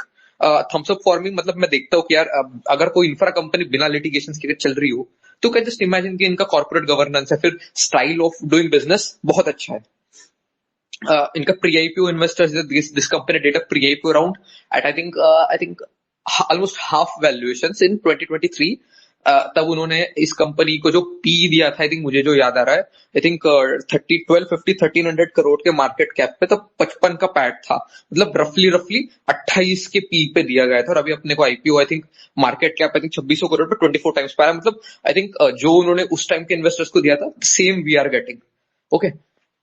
thumbs up for me. मतलब मैं देखता हूँ कि यार अगर कोई इंफ्रा कंपनी बिना लिटिगेशन के चल रही हो तो कैन जस्ट इमेजिन कि इनका कॉर्पोरेट गवर्नेंस है, फिर स्टाइल ऑफ डूइंग बिजनेस बहुत अच्छा है. इनका pre IPO investors, this company did a pre IPO round at I think almost half valuations in 2023. तब उन्होंने इस कंपनी को जो पी दिया था, आई थिंक मुझे जो याद आ रहा है, आई थिंक 1300 करोड़ के मार्केट कैप पे तब 55 का पैट था. मतलब रफली 28 के पी पे दिया गया था और अभी अपने को IPO I think market cap I think 2600 crore पे 24 टाइम्स पे आया. मतलब आई थिंक जो उन्होंने उस टाइम के इन्वेस्टर्स को दिया था same we are getting. Okay,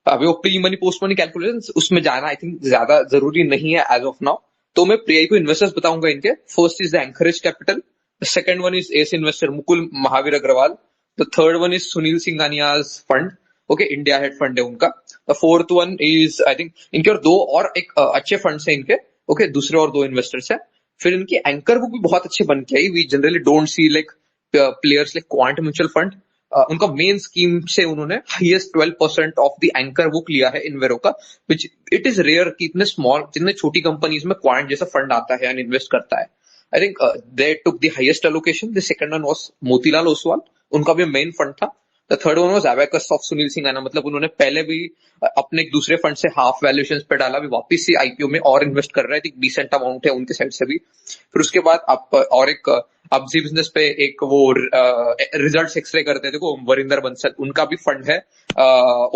अभी वो pre money post money calculation उसमें जाना आई थिंक ज्यादा जरूरी नहीं है एज ऑफ नाउ. तो मैं प्री आईपीओ इन्वेस्टर्स बताऊंगा इनके. First is the anchorage capital, The second one is ace investor Mukul Mahavir Agrawal. The third one is Sunil Singhania's fund. Okay, India head fund है उनका. The fourth one is I think इनके और दो और एक अच्छे funds हैं इनके. Okay, दूसरे और दो इन्वेस्टर्स हैं. फिर इनकी एंकर बुक भी बहुत अच्छे बन के आई. We generally don't see like players like Quant mutual fund. उनका मेन स्कीम से उन्होंने highest 12% of the anchor book लिया है इन्वेरो का, विच इट इज रेयर कि इतने स्मॉल, जितने छोटी कंपनीज में क्वांट जैसा फंड आता है एंड इन्वेस्ट करता है. I think they took the highest allocation. The second one was Motilal Oswal, उनका भी मेन फंड था. The third one was abacus of Sunil Singhania. मतलब उन्होंने पहले भी अपने एक दूसरे फंड से हाफ वैल्यूएशन पे डाला, भी वापस से आईपीओ में और इन्वेस्ट कर रहा है. डिसेंट अमाउंट है उनके साइड से भी. फिर उसके बाद आप और एक अब्जी बिजनेस पे एक वो रिजल्ट एक्सरे करते थे, देखो वरिंदर बंसल, उनका भी फंड है.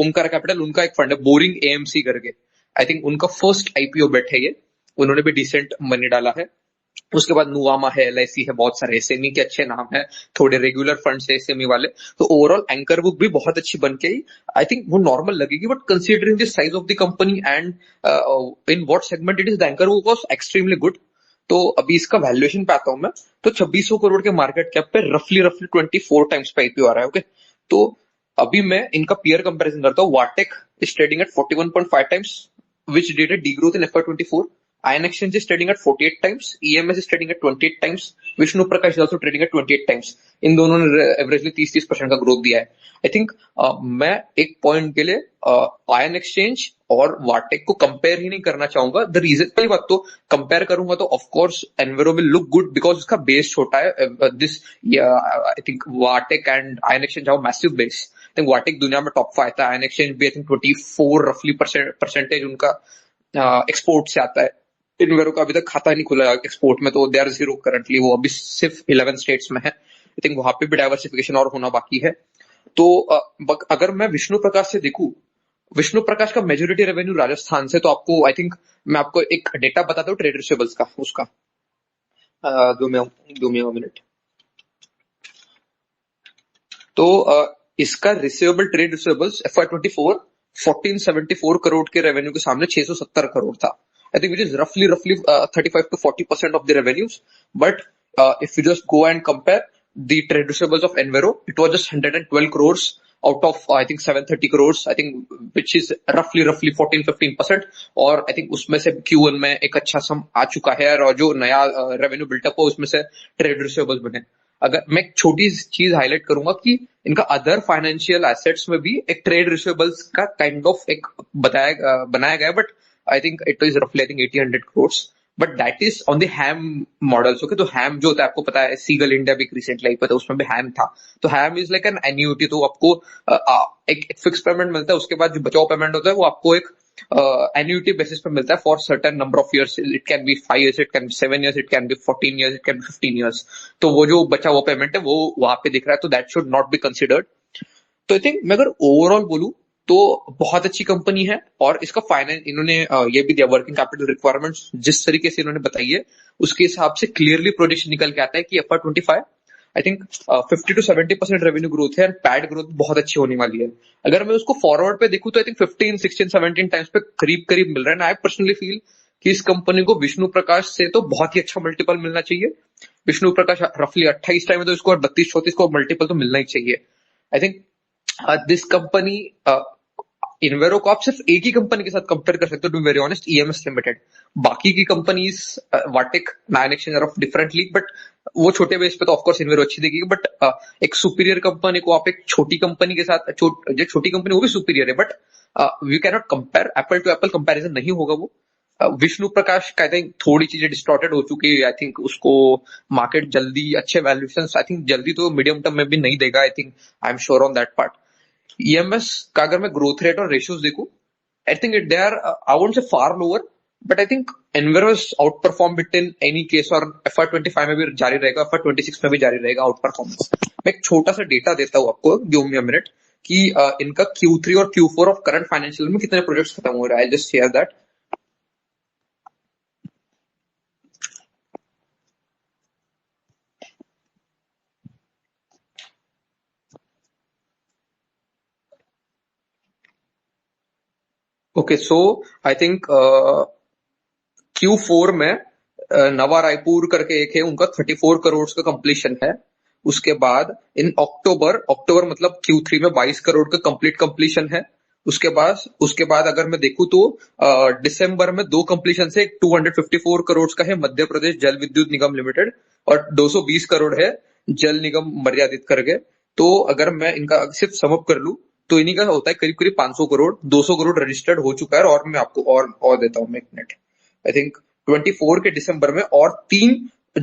ओमकार कैपिटल उनका एक फंड है, बोरिंग एएमसी करके. आई थिंक उनका फर्स्ट आईपीओ बेट है ये. उन्होंने भी डिसेंट मनी डाला है. उसके बाद नुवामा है, एलआईसी है, बहुत सारे एसएमई के अच्छे नाम है, थोड़े रेगुलर फंड्स है एसएमई वाले. तो ओवरऑल एंकर बुक भी बहुत अच्छी बन के आई. आई थिंक वो नॉर्मल लगेगी, but considering the size of the company and in what segment it is, the anchor book was extremely good. तो अभी इसका वैल्यूएशन पे आता हूं मैं. तो 2600 करोड़ के मार्केट कैप पे रफली 24 टाइम्स पे आईपीओ आ रहा है. ओके, तो अभी मैं इनका पीयर कंपैरिजन करता हूं. वाटेक is trading at 41.5 times, which did a degrowth in FY24. Ion Exchange is trading at 48 times. EMS is trading at 28 times. Vishnu Prakash is also trading at 28 times. इन दोनों ने averagely 30% का growth दिया है. I think मैं एक point के लिए ion exchange और वाटेक को कंपेयर ही नहीं करना चाहूंगा. द रीजन, पहली बात तो कंपेयर करूंगा तो of course Enviro will look good because उसका बेस छोटा है. This I think VA Tech and ion exchange have massive base. I think VA Tech दुनिया में टॉप 5 था. आयन एक्सचेंज भी आई थिंक 24 रफली परसेंटेज उनका एक्सपोर्ट से आता है. इन्वेरो का अभी तक खाता नहीं खुला एक्सपोर्ट में, तो दे आर जीरो करंटली. वो अभी सिर्फ 11 स्टेट्स में है. आई थिंक वहां पे भी डाइवर्सिफिकेशन और होना बाकी है. तो अगर मैं विष्णु प्रकाश से देखूं, विष्णु प्रकाश का मेजोरिटी रेवेन्यू राजस्थान से. तो आपको आई थिंक मैं आपको एक डेटा बताता हूँ ट्रेड रिसीवेबल्स का. उसका दो मिनट. तो इसका receivable trade receivables FY24 1474 crore के रेवेन्यू के सामने 670 करोड़ था. I think which is roughly 35 to 40% of the revenues. But if you just go and compare the trade receivables of Enviro, it was just 112 crores out of I think 730 crores. I think which is roughly 14-15%. और I think उसमें से Q1 में एक अच्छा सम आ चुका है, और जो नया रेवेन्यू बिल्टअप हो उसमें से ट्रेड रिसीवेबल्स बने. अगर मैं एक छोटी चीज हाईलाइट करूंगा कि इनका अदर फाइनेंशियल एसेट्स में भी एक ट्रेड रिसीवेबल्स का काइंड ऑफ एक बनाया गया है. But I think it is roughly I think 80-100 crores, but that is on the ham models. Okay, तो ham जो होता है आपको पता है, सीगल इंडिया भी रिसेंटली आई पता, उसमें भी ham था. तो ham is like an annuity. तो आपको एक फिक्स पेमेंट मिलता है, उसके बाद जो बचाव पेमेंट होता है वो आपको एक annuity बेसिस पे मिलता है for certain number of years. It can be 5 years, it can be 7 years, it can be 14 years, it can be 15 years. तो वो जो बचा हुआ पेमेंट है वो वहां पे दिख रहा है, तो that should not be considered. तो आई थिंक मैं अगर ओवरऑल बोलूं तो बहुत अच्छी कंपनी है. और इसका फाइनेंस इन्होंने ये भी दिया, वर्किंग कैपिटल रिक्वायरमेंट्स जिस तरीके से इन्होंने बताई है उसके हिसाब से क्लियरली प्रोजेक्शन निकल के आता है कि FY25 I think 50 to 70% revenue growth है, एंड पैड ग्रोथ बहुत अच्छी होने वाली है. अगर मैं उसको फॉरवर्ड पे देखूं तो आई थिंक 15, 16, 17 टाइम्स पे करीब करीब मिल रहा है. आई पर्सनली फील कि इस कंपनी को विष्णु प्रकाश से तो बहुत ही अच्छा मल्टीपल मिलना चाहिए. विष्णु प्रकाश रफली 28 टाइम है, तो इसको 32-34 को मल्टीपल तो मिलना ही चाहिए. आई थिंक दिस कंपनी इन्वेरो को आप सिर्फ एक ही कंपनी के साथ कंपेयर कर सकते हो, to be very honest, EMS लिमिटेड. बाकी की companies VA Tech, ion exchange are of different league, but वो छोटे बेस पे तो ऑफकोर्स इन्वेरो अच्छी देगी. बट एक सुपीरियर कंपनी को आप एक छोटी कंपनी के साथ, जो छोटी कंपनी वो भी सुपीरियर है, but we can not compare. Apple to apple comparison नहीं होगा वो. विष्णु प्रकाश का आई थिंक थोड़ी चीजें डिस्टॉर्टेड हो चुकी है. आई थिंक उसको मार्केट जल्दी अच्छे वैल्यूएशन आई थिंक जल्दी तो मीडियम टर्म में भी नहीं देगा. I think I am sure on that part. EMS का अगर मैं ग्रोथ रेट और रेशियोज देखूं, I think they are I won't say far lower, but I think Enviro outperform bit in any case, और FY25 में भी जारी रहेगा, FY26 में भी जारी रहेगा आउट परफॉर्मेंस. मैं एक छोटा सा डेटा देता हूं आपको, गिव मी अ मिनट, कि इनका Q3 और Q4 ऑफ करंट फाइनेंशियल में कितने प्रोजेक्ट्स खत्म हो रहा है. I just share that. Okay, so I think Q4 में नवा रायपुर करके एक है, उनका 34 करोड़ का कंप्लीशन है। उसके बाद इन अक्टूबर मतलब Q3 में 22 करोड़ का कंप्लीशन है। उसके बाद अगर मैं देखूं तो दिसंबर में 2 कंप्लीशन से, एक 254 करोड़ का है मध्य प्रदेश जल विद्युत निगम लिमिटेड और 220 करोड़ है जल निगम मर्यादित करके। तो अगर मैं इनका सिर्फ समअप कर लूं तो इन्हीं का होता है करीब करीब 500 करोड़, 200 करोड़ रजिस्टर्ड हो चुका है। और मैं आपको और देता हूं मैं एक मिनट, आई थिंक 24 के दिसंबर में और 3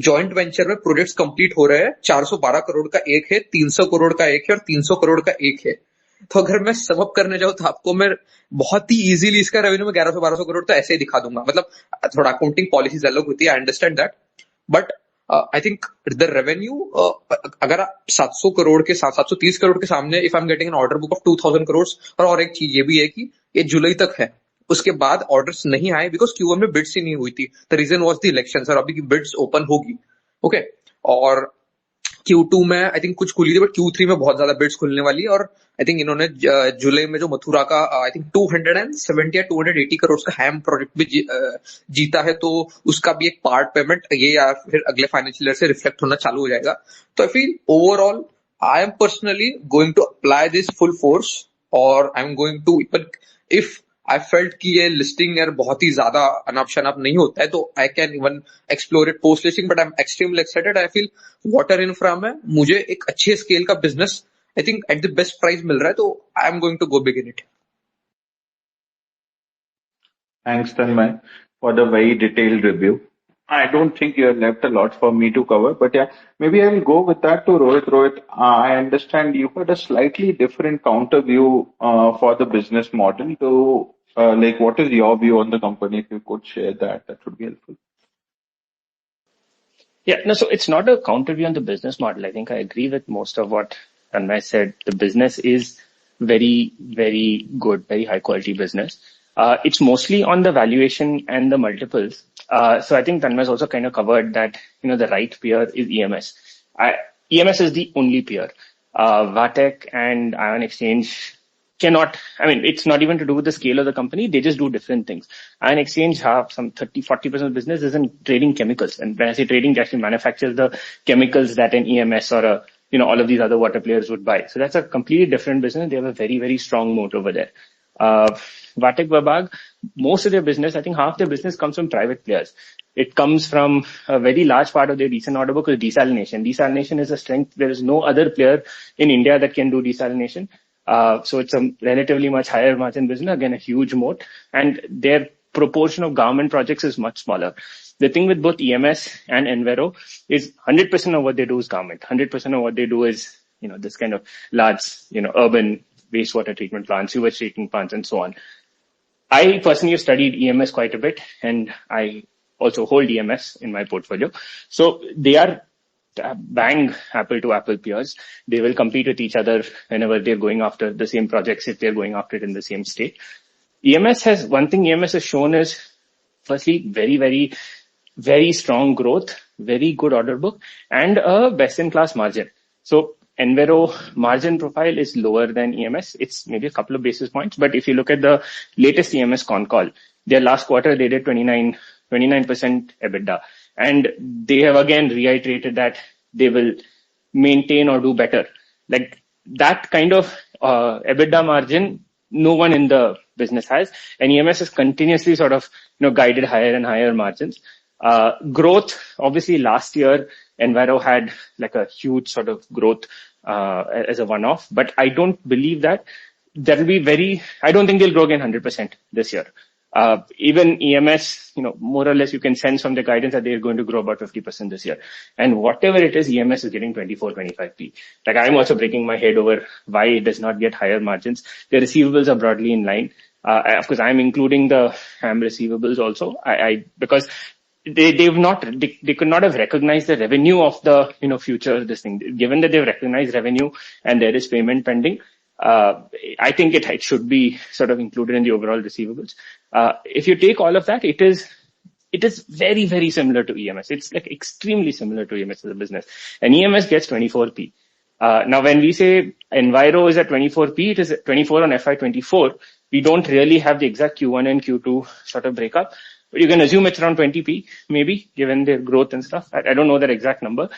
जॉइंट वेंचर में प्रोजेक्ट्स कंप्लीट हो रहे हैं। 412 करोड़ का एक है, 300 करोड़ का एक है और 300 करोड़ का एक है। तो अगर मैं समअप करने जाऊं तो आपको मैं बहुत ही इजीली इसका रेवेन्यू में 1100-1200 करोड़ तो ऐसे ही दिखा दूंगा। मतलब थोड़ा अकाउंटिंग पॉलिसीज अलग होती है, I understand that, but I think the revenue अगर आप 700 करोड़ के 730 करोड़ के सामने if I am getting an order book of 2000 crore. और एक चीज ये भी है कि ये जुलाई तक है, उसके बाद ऑर्डर्स नहीं आए बिकॉज Q1 में बिड्स ही नहीं हुई थी। The reason was the election और अभी की बिड्स ओपन होगी। ओके, और Q2 में आई थिंक कुछ खुली थी, बट Q3 में बहुत ज्यादा बिड्स खुलने वाली है। और आई थिंक इन्होंने जुलाई में जो मथुरा का आई थिंक 270 या 280 करोड़ का हैम प्रोजेक्ट भी जीता है, तो उसका भी एक पार्ट पेमेंट ये या फिर अगले फाइनेंशियल ईयर से रिफ्लेक्ट होना चालू हो जाएगा। तो I feel overall I am personally going to apply this full force, और I am going to if I felt कि ये लिस्टिंग यार बहुत ही ज्यादा अनप शनप नहीं होता है तो I can even explore it post listing. But I am extremely excited. I feel water infra में मुझे एक अच्छे स्केल का business I think at the best price मिल रहा है, तो I am going to go big in it. Thanks, Tanmay, for the very detailed review. I don't think you have left a lot for me to cover, but yeah, maybe I will go with that to Rohit. Rohit, I understand you had a slightly different counter view for the business model. So, like, what is your view on the company? If you could share that, that would be helpful. Yeah, no, so it's not a counter view on the business model. I think I agree with most of what Tanmay said. The business is very, very good, very high quality business. It's mostly on the valuation and the multiples. So I think Tanmay's also kind of covered that, the right peer is EMS. EMS is the only peer. Vatek and Ion Exchange it's not even to do with the scale of the company. They just do different things. Ion Exchange have some 30-40% of business is in trading chemicals. And when I say trading, they actually manufactures the chemicals that an EMS or all of these other water players would buy. So that's a completely different business. They have a very, very strong moat over there. Vatek Babag, most of their business, I think half their business comes from private players. It comes from a very large part of their recent order book is desalination. Desalination is a strength. There is no other player in India that can do desalination. So it's a relatively much higher margin business, again, a huge moat, and their proportion of government projects is much smaller. The thing with both EMS and Enviro is 100% of what they do is government. 100% of what they do is, this kind of large, urban wastewater treatment plants, sewage treatment plants, and so on. I personally have studied EMS quite a bit, and I also hold EMS in my portfolio. So they are bang apple to apple peers. They will compete with each other whenever they're going after the same projects, if they're going after it in the same state. One thing EMS has shown is firstly very, very, very strong growth, very good order book, and a best in class margin. So Enviro margin profile is lower than EMS. It's maybe a couple of basis points, but if you look at the latest EMS con call, their last quarter they did 29% EBITDA. And they have again reiterated that they will maintain or do better. Like that kind of EBITDA margin, no one in the business has. And EMS has continuously sort of, guided higher and higher margins. Growth, obviously last year, Enviro had like a huge sort of growth as a one-off. But I don't believe that will be I don't think they'll grow again 100% this year. Even EMS, more or less you can sense from the guidance that they're going to grow about 50% this year. And whatever it is, EMS is getting 24-25p. Like I'm also breaking my head over why it does not get higher margins. The receivables are broadly in line. Of course, I'm including the HAM receivables also. Because they could not have recognized the revenue of the, future, this thing. Given that they've recognized revenue and there is payment pending, I think it should be sort of included in the overall receivables. If you take all of that, it is very, very similar to EMS. It's like extremely similar to EMS as a business. And EMS gets 24p. Now when we say Enviro is at 24p, it is 24 on FY24. We don't really have the exact Q1 and Q2 sort of breakup. but you can assume it's around 20p, maybe, given their growth and stuff. I don't know that exact number.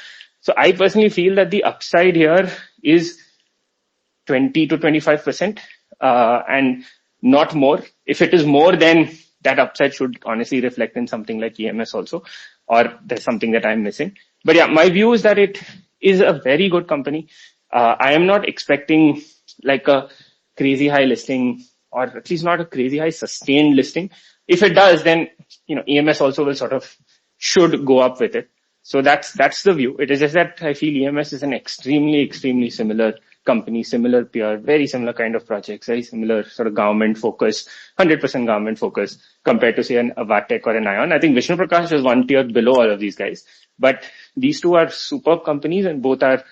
So I personally feel that the upside here is 20 to 25%, and not more. If it is more, then that upside should honestly reflect in something like EMS also, or there's something that I'm missing. But yeah, my view is that it is a very good company. I am not expecting like a crazy high listing, or at least not a crazy high sustained listing. If it does, then, EMS also will sort of should go up with it. So that's the view. It is just that I feel EMS is an extremely similar company, similar peer, very similar kind of projects, very similar sort of government focus, 100% government focus compared to say a Vatek or an Ion. I think Vishnu Prakash is one tier below all of these guys, but these two are superb companies, and both are,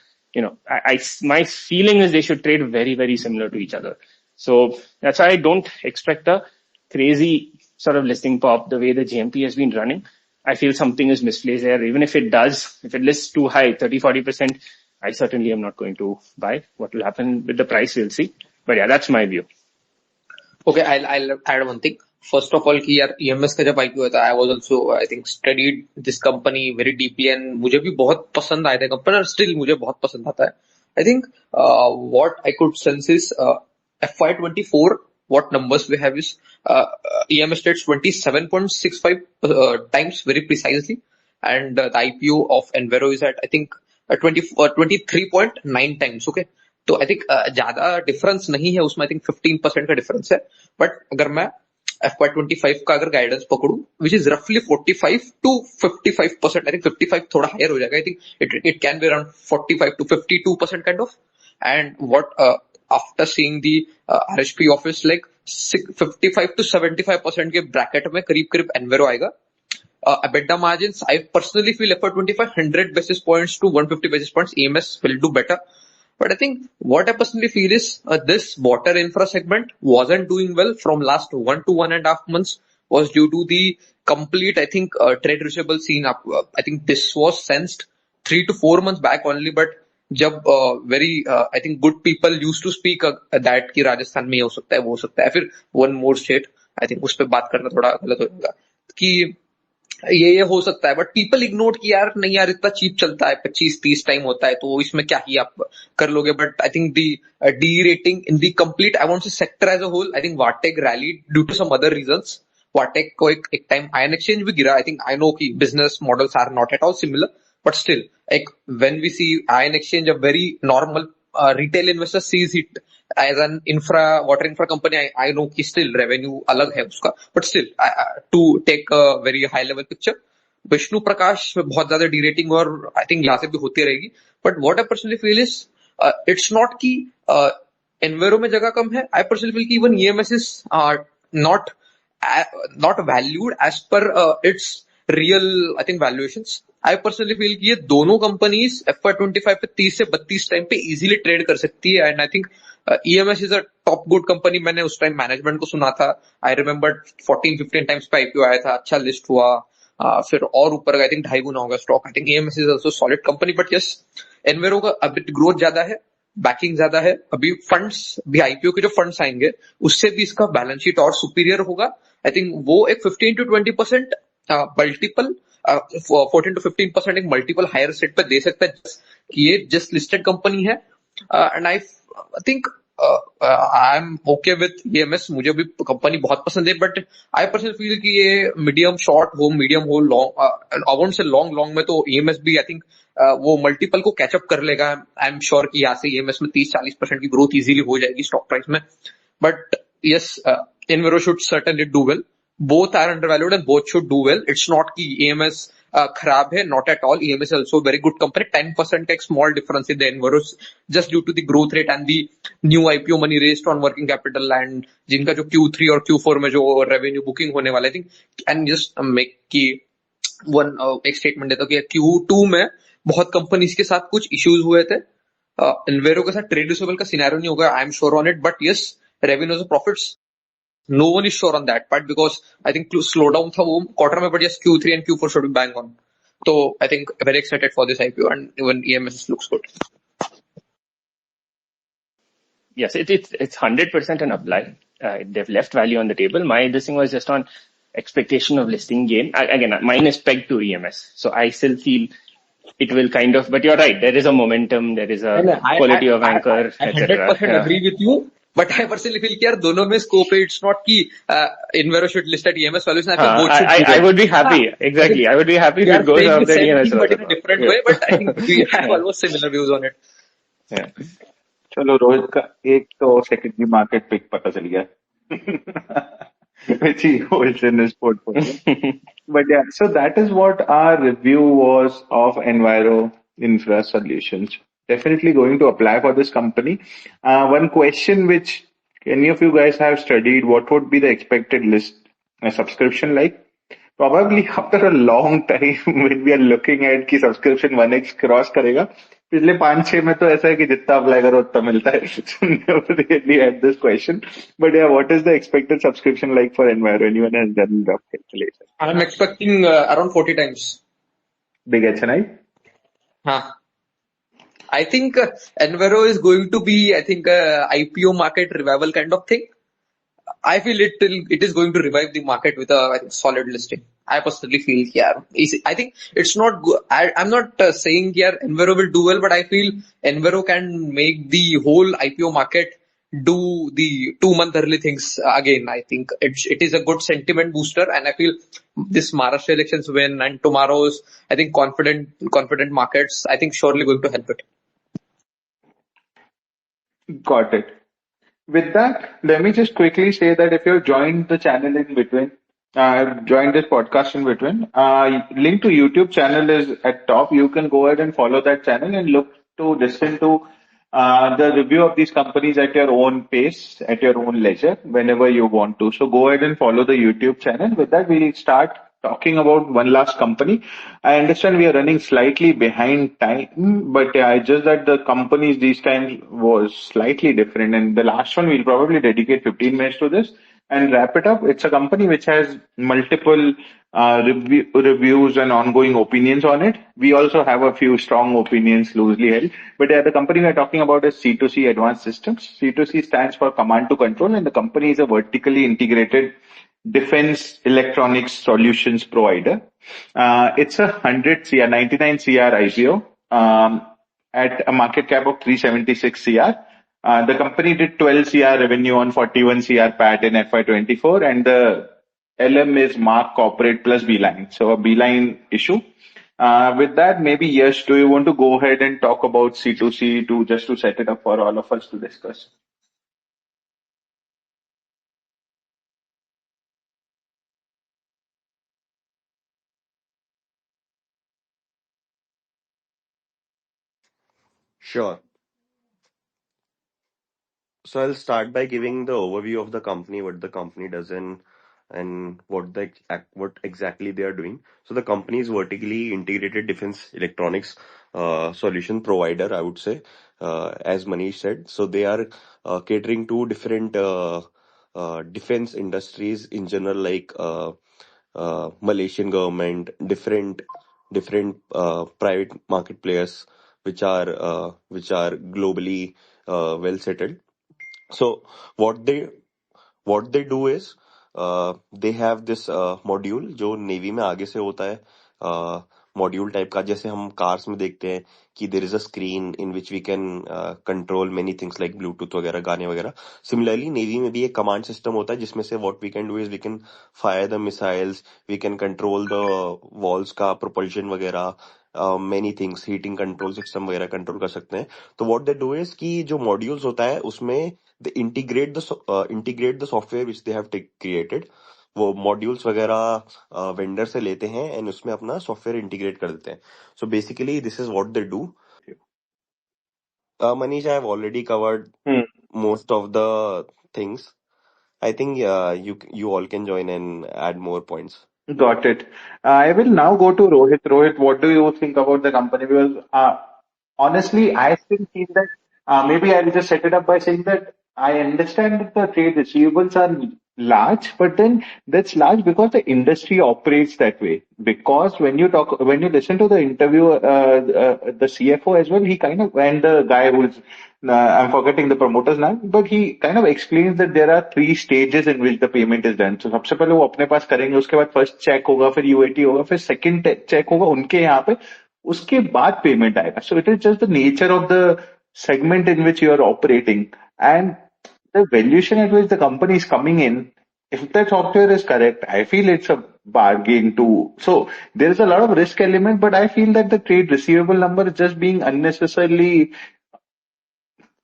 my feeling is they should trade very similar to each other. So that's why I don't expect a crazy sort of listing pop the way the JMP has been running. I feel something is misplaced there. Even if it does, if it lists too high, 30-40%, I certainly am not going to buy. What will happen with the price, we'll see. But yeah, that's my view. Okay, I'll add one thing. First of all, कि यार EMS का जब IPO हुआ था, I was also, I think, studied this company very deeply, and मुझे भी बहुत पसंद आया था कंपनी, और still मुझे बहुत पसंद आता है. I think what I could sense is FY24, what numbers we have is EMS trades 27.65 times very precisely, and the IPO of Enviro is at, I think, 23.9 times. Okay, तो I think ज्यादा difference नहीं है उसमें. I think 15% का difference है. But अगर मैं FY25 का अगर गाइडेंस पकड़ू, विच इज रफली 45 to 55%, आई थिंक 55 थोड़ा हायर हो जाएगा. I think it can be around 45 to 52% kind of. And what after seeing the RHP office, like 55 to 75% के ब्रैकेट में करीब एनवेरो आएगा. EBITDA margins, I personally feel FY25 100 basis points to 150 basis points EMS will do better. But I think what I personally feel is this water infra segment wasn't doing well from last 1 to 1.5 months, was due to the complete, I think, trade receivable scene up. I think this was sensed 3 to 4 months back only, but जब very I think good people used to speak that कि राजस्थान में ये हो सकता है, वो हो सकता है, फिर one more state, I think उस पर बात करना थोड़ा गलत हो जाएगा कि ये हो सकता है. बट पीपल इग्नोर कि यार नहीं यार इतना चीप चलता है, 25-30 टाइम होता है, तो इसमें क्या ही आप कर लोगे. But I think derating in the complete, I want to say sector as a whole, I think VA Tech rallied due to some other reasons. VA Tech को एक टाइम आयन एक्सचेंज भी गिरा. आई थिंक आई नो कि business models are not at all similar, but still एक when we see ion exchange, a very normal retail investor sees it as an water infra company. I know कि still revenue अलग है उसका, but still to take a very high level picture, Vishnu प्रकाश में बहुत ज्यादा डीरेटिंग और I think यहाँ से भी होती रहेगी. But what I personally feel is it's not कि एनवेरो में जगह कम है. आई पर्सनली फील कि even EMS is not valued as per its real, I think, valuations. I personally feel कि ये दोनों कंपनीज FY25 पे 30 से 32 टाइम पे इजीली ट्रेड कर सकती है. And I think EMS is a top good company. मैंने उस टाइम मैनेजमेंट को सुना था. आई रिमेम्बर 14-15 टाइम्स पे IPO आया था, अच्छा लिस्ट हुआ, फिर और ऊपर आई थिंक 2.5 गुना होगा stock. I think EMS is also solid company. But yes, Enviro का अभी ग्रोथ ज्यादा है, बैकिंग ज्यादा है. अभी फंड्स भी, IPO के जो फंड्स आएंगे उससे भी इसका बैलेंस शीट और सुपीरियर होगा. आई थिंक वो एक 15 to 20% मल्टीपल, 14 to 15% एक मल्टीपल हायर सेट पे दे सकता है कि ये जस्ट लिस्टेड कंपनी है. And I think I M okay with EMS. मुझे भी कंपनी बहुत पसंद है, बट आई पर्सनली फील कि ये मीडियम शॉर्ट हो, मीडियम हो, लॉन्ग, अवाउंट से लॉन्ग में तो EMS भी आई थिंक वो मल्टीपल को कैचअप कर लेगा. आई एम श्योर कि यहाँ से EMS में 30-40% की ग्रोथ इजीली हो जाएगी स्टॉक प्राइस में. But yes, Enviro should certainly do well. Both are undervalued and both should do well. It's not कि EMS खराब है, not at all. EMS is also a very good company. 10% का एक small difference in the Enviro just due to the growth rate and the new IPO money raised on working capital, and जिनका जो Q3 और Q4 में जो revenue booking होने वाला है, I think, and just make कि one एक statement देता हूँ कि Q2 में बहुत कंपनीज के साथ कुछ issues हुए थे. Enviro के साथ trade receivable का scenario नहीं होगा, I am sure on it, but yes, revenues and profits, no one is sure on that part because I think slowdown था वो quarter में, but yes, Q3 and Q4 should be bang on. So I think very excited for this IPO, and even EMS looks good. Yes, it's 100% an upline. They've left value on the table. My this thing was just on expectation of listing gain. Again, mine is pegged to EMS. So I still feel it will kind of, but you're right. There is a momentum. There is a And quality of anchor, I etc. 100% Yeah. agree with you. But I personally feel कि यार दोनों में scope है. It's not कि Enviro should list at EMS valuation. I feel both should do I that. would be happy. Exactly. I would be happy if We it are goes saying the after same EMS thing but in a also. different Yeah. way. But I think we have Yeah. almost similar views on it. Yeah. चलो रोहित का एक तो secondary market pick पता चल गया which he holds in his portfolio. But yeah, so that is what our review was of Enviro Infra Solutions. Definitely going to apply for this company. One question which any of you guys have studied, what would be the expected list subscription like? Probably after a long time when we are looking at कि subscription 1x cross करेगा पिछले 5-6 में तो ऐसा है कि जितना apply करो उतना मिलता है so never really had this question but yeah what is the expected subscription like for Enviro? Anyone has done rough calculation? I'm expecting around 40 times. Big HNI? Huh. I think Enviro is going to be, I think, IPO market revival kind of thing. I feel it is going to revive the market with a I think, solid listing. I personally feel, yeah. I think it's not good. I'm not saying, yeah, Enviro will do well, but I feel Enviro can make the whole IPO market do the 2 month early things again. I think it is a good sentiment booster, and I feel this Maharashtra elections win and tomorrow's, I think, confident markets, I think surely going to help it. Got it. With that, let me just quickly say that if you've joined the channel in between, joined this podcast in between, link to YouTube channel is at top. You can go ahead and follow that channel and look to listen to the review of these companies at your own pace, at your own leisure, whenever you want to. So go ahead and follow the YouTube channel. With that, we'll start talking about one last company. I understand we are running slightly behind time, but yeah, it's just that the companies this time was slightly different. And the last one, we'll probably dedicate 15 minutes to this and wrap it up. It's a company which has multiple reviews and ongoing opinions on it. We also have a few strong opinions loosely held. But yeah, the company we're talking about is C2C Advanced Systems. C2C stands for Command to Control, and the company is a vertically integrated defense electronics solutions provider. It's a 100 CR, 99 CR IPO at a market cap of 376 CR. The company did 12 CR revenue on 41 CR PAT in FY24, and the LM is Mark Corporate plus Beeline. So a Beeline issue. With that, maybe Yash, do you want to go ahead and talk about C2C just to set it up for all of us to discuss? Sure. So I'll start by giving the overview of the company, what the company does and what exactly they are doing. So the company is vertically integrated defense electronics solution provider, I would say, as Manish said. So they are catering to different defense industries in general, like Malaysian government, different private market players, which are globally well settled. So what they do is they have this module जो navy में आगे से होता है module type का, जैसे हम cars में देखते हैं कि there is a screen in which we can control many things like Bluetooth वगैरह, गाने वगैरह. सिमिलरली नेवी में भी एक कमांड सिस्टम होता है जिसमें से what we can do is we can fire the missiles, we can control the walls का प्रोपल्शन वगैरह, many things, heating control system वगैरह कंट्रोल कर सकते हैं. तो व्हाट दे डू इज कि जो मॉड्यूल्स होता है उसमें they integrate the software which they have created. वो मॉड्यूल्स वगैरह वेंडर से लेते हैं एंड उसमें अपना सॉफ्टवेयर इंटीग्रेट कर देते हैं. So basically this is what they do. Manish, I have already covered most of the things. I think you all can join and add more points. Got it. I will now go to Rohit. Rohit, what do you think about the company? Because honestly, I still feel that maybe I'll just set it up by saying that I understand that the trade receivables are large, but then that's large because the industry operates that way. Because when you listen to the interview, the CFO as well, he kind of, and the guy who's I'm forgetting the promoter's name, but he kind of explains that there are 3 stages in which the payment is done. So सबसे पहले वो अपने पास करेंगे, उसके बाद first check होगा, फिर UAT होगा, फिर सेकंड चेक होगा उनके यहाँ पे, उसके बाद पेमेंट आएगा. So it is just the nature of the segment in which you are operating and the valuation at which the company is coming in. If the software is correct, I feel it's a bargain too. So there is a lot of risk element, but I feel that the trade receivable number is just being unnecessarily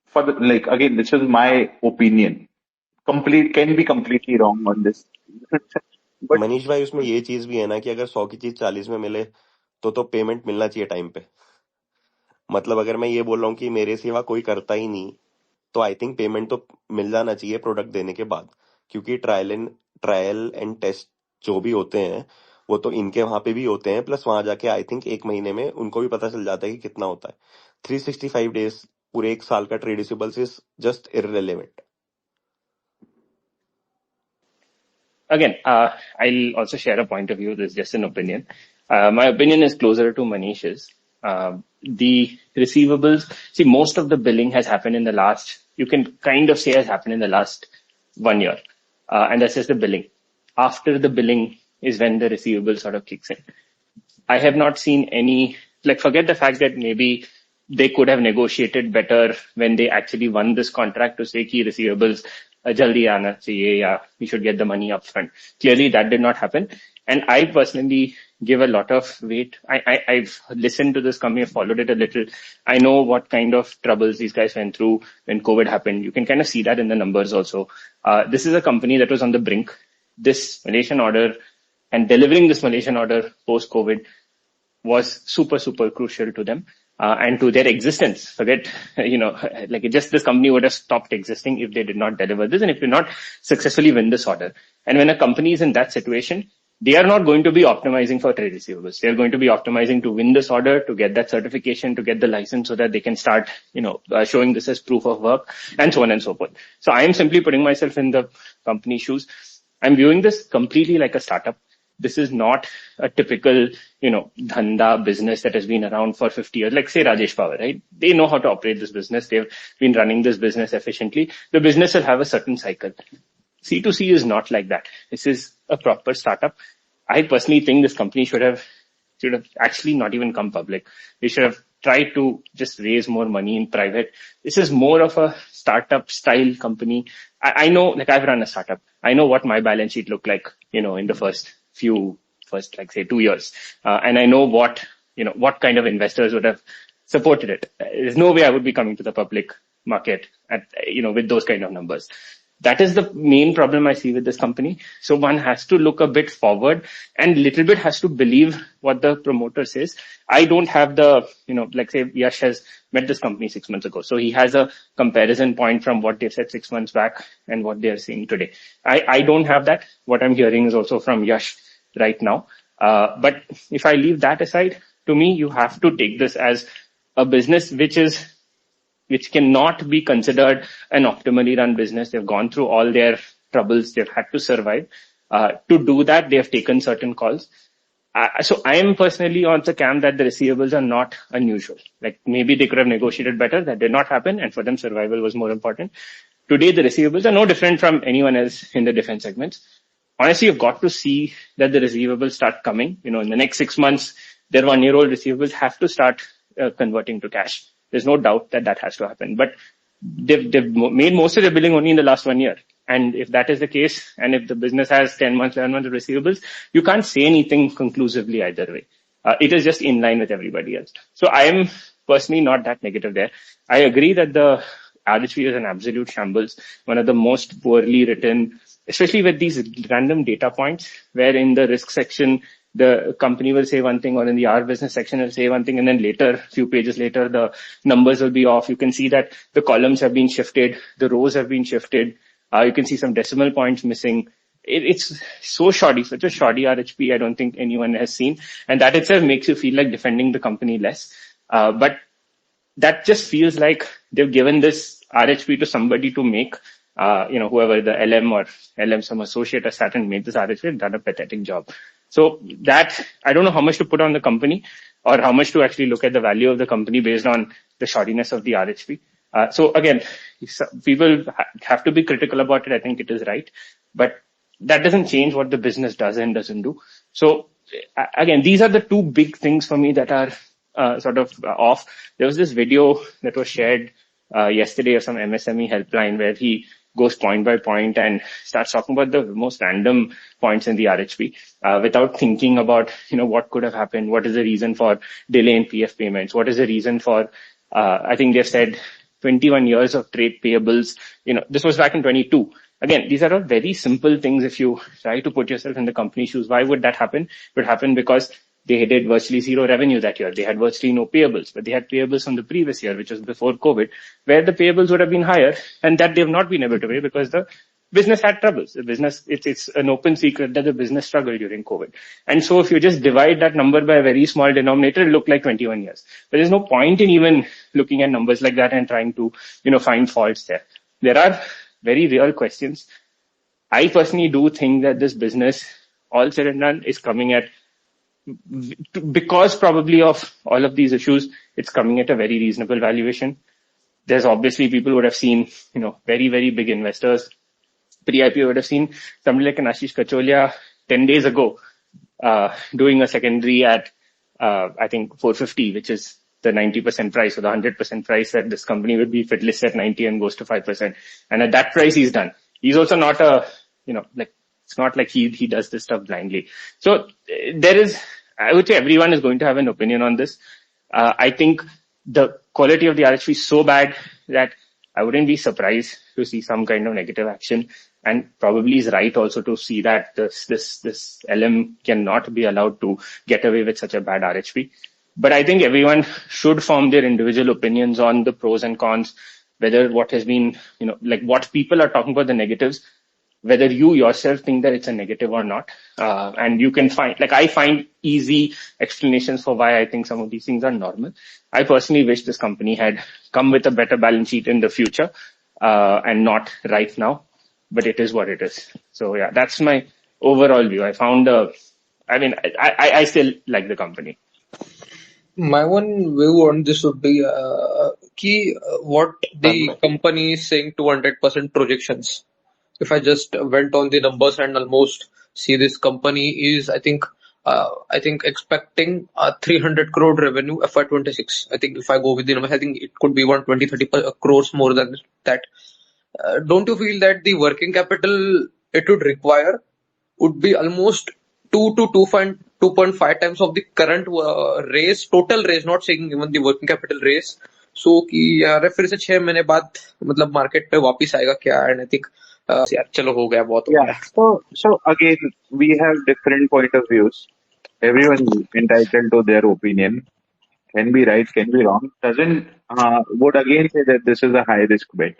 for the, like, again, this is my opinion. Can be completely wrong on this. But Manish भाई, उसमें ये चीज भी है ना कि अगर 100 की चीज 40 में मिले तो पेमेंट मिलना चाहिए टाइम पे. मतलब अगर मैं ये बोल रहा हूँ कि मेरे सिवा कोई करता ही नहीं, तो आई थिंक पेमेंट तो मिल जाना चाहिए प्रोडक्ट देने के बाद, क्योंकि ट्रायल एंड टेस्ट जो भी होते हैं वो तो इनके वहां पे भी होते हैं, प्लस वहां जाके आई थिंक 1 महीने में उनको भी पता चल जाता है कि कितना होता है. 365 डेज पूरे 1 साल का trade receivables is just irrelevant. Again, I'll also share a point of view. This is just an opinion. My opinion is closer to Manish's. The receivables, see, most of the billing has happened in the last, you can kind of say has happened in the last 1 year. And that's just the billing. After the billing is when the receivable sort of kicks in. I have not seen any, like, forget the fact that maybe they could have negotiated better when they actually won this contract to say ki receivables jaldi aana chahiye, ya we should get the money up front. Clearly that did not happen. And I personally give a lot of weight. I've listened to this company, I've followed it a little. I know what kind of troubles these guys went through when COVID happened. You can kind of see that in the numbers also. This is a company that was on the brink. This Malaysian order and delivering this Malaysian order post-COVID was super, super crucial to them. And to their existence. Forget, like this company would have stopped existing if they did not deliver this and if they did not successfully win this order. And when a company is in that situation, they are not going to be optimizing for trade receivables. They are going to be optimizing to win this order, to get that certification, to get the license so that they can start, showing this as proof of work and so on and so forth. So I am simply putting myself in the company's shoes. I'm viewing this completely like a startup. This is not a typical, dhanda business that has been around for 50 years. Like say Rajesh Power, right? They know how to operate this business. They've been running this business efficiently. The business will have a certain cycle. C2C is not like that. This is a proper startup. I personally think this company should have actually not even come public. They should have tried to just raise more money in private. This is more of a startup style company. I know, like I've run a startup. I know what my balance sheet looked like, in the first, like say 2 years. And I know what kind of investors would have supported it. There's no way I would be coming to the public market at, with those kind of numbers. That is the main problem I see with this company. So one has to look a bit forward and little bit has to believe what the promoter says. I don't have the, like say Yash has met this company 6 months ago. So he has a comparison point from what they said 6 months back and what they are saying today. I don't have that. What I'm hearing is also from Yash right now. But if I leave that aside, to me, you have to take this as a business which cannot be considered an optimally run business. They've gone through all their troubles. They've had to survive. To do that, they have taken certain calls. So I am personally on the camp that the receivables are not unusual. Like maybe they could have negotiated better. That did not happen. And for them, survival was more important. Today, the receivables are no different from anyone else in the defense segments. Honestly, you've got to see that the receivables start coming. In the next 6 months, their 1-year-old receivables have to start converting to cash. There's no doubt that has to happen. But they've made most of their billing only in the last 1 year. And if that is the case, and if the business has 10 months, 11 months of receivables, you can't say anything conclusively either way. It is just in line with everybody else. So I am personally not that negative there. I agree that the RHP is an absolute shambles, one of the most poorly written, especially with these random data points, where in the risk section, the company will say one thing, or in the R business section will say one thing, and then later, few pages later, the numbers will be off. You can see that the columns have been shifted, the rows have been shifted. You can see some decimal points missing. It's so shoddy, such a shoddy RHP I don't think anyone has seen. And that itself makes you feel like defending the company less. But that just feels like they've given this RHP to somebody to make, whoever the LM or LM, some associate has sat and made this RHP and done a pathetic job. So that, I don't know how much to put on the company or how much to actually look at the value of the company based on the shoddiness of the RHP. So again, people have to be critical about it. I think it is right, but that doesn't change what the business does and doesn't do. So again, these are the two big things for me that are sort of off. There was this video that was shared yesterday of some MSME helpline where he goes point by point and starts talking about the most random points in the RHP without thinking about, what could have happened, what is the reason for delay in PF payments, what is the reason for, I think they've said 21 years of trade payables. This was back in 22. Again, these are all very simple things. If you try to put yourself in the company's shoes, why would that happen? It would happen because they did virtually zero revenue that year. They had virtually no payables, but they had payables from the previous year, which was before COVID, where the payables would have been higher, and that they've not been able to pay because the business had troubles. The business, it's an open secret that the business struggled during COVID. And so if you just divide that number by a very small denominator, it looked like 21 years. But there's no point in even looking at numbers like that and trying to, find faults there. There are very real questions. I personally do think that this business, all said and done, is coming at, because probably of all of these issues, it's coming at a very reasonable valuation. There's obviously people who would have seen, very, very big investors. Pre-IPO would have seen somebody like an Ashish Kacholia 10 days ago, doing a secondary at, I think 450, which is the 90% price or the 100% price that this company would be if it lists at 90 and goes to 5%. And at that price, he's done. He's also not it's not like he does this stuff blindly. So I would say everyone is going to have an opinion on this. I think the quality of the RHP is so bad that I wouldn't be surprised to see some kind of negative action, and probably is right also to see that this LM cannot be allowed to get away with such a bad RHP. But I think everyone should form their individual opinions on the pros and cons, whether what has been, what people are talking about the negatives, whether you yourself think that it's a negative or not. And you can I find easy explanations for why I think some of these things are normal. I personally wish this company had come with a better balance sheet in the future, and not right now, but it is what it is. So yeah, that's my overall view. I still like the company. My one view on this would be what the company is saying 200% projections. If I just went on the numbers and almost see this company is, I think expecting 300 crore revenue FY26. I think if I go with the numbers, I think it could be 120, 30 crores more than that. Don't you feel that the working capital it would require would be almost 2.5 times of the current total raise, not saying even the working capital raise. So कि यार फिर से 6 महीने बाद मतलब market पे वापस आएगा क्या? And I think यार चलो हो गया बहुत हो गया. So again, we have different point of views. Everyone is entitled to their opinion. Can be right, can be wrong. Would again say that this is a high risk bet.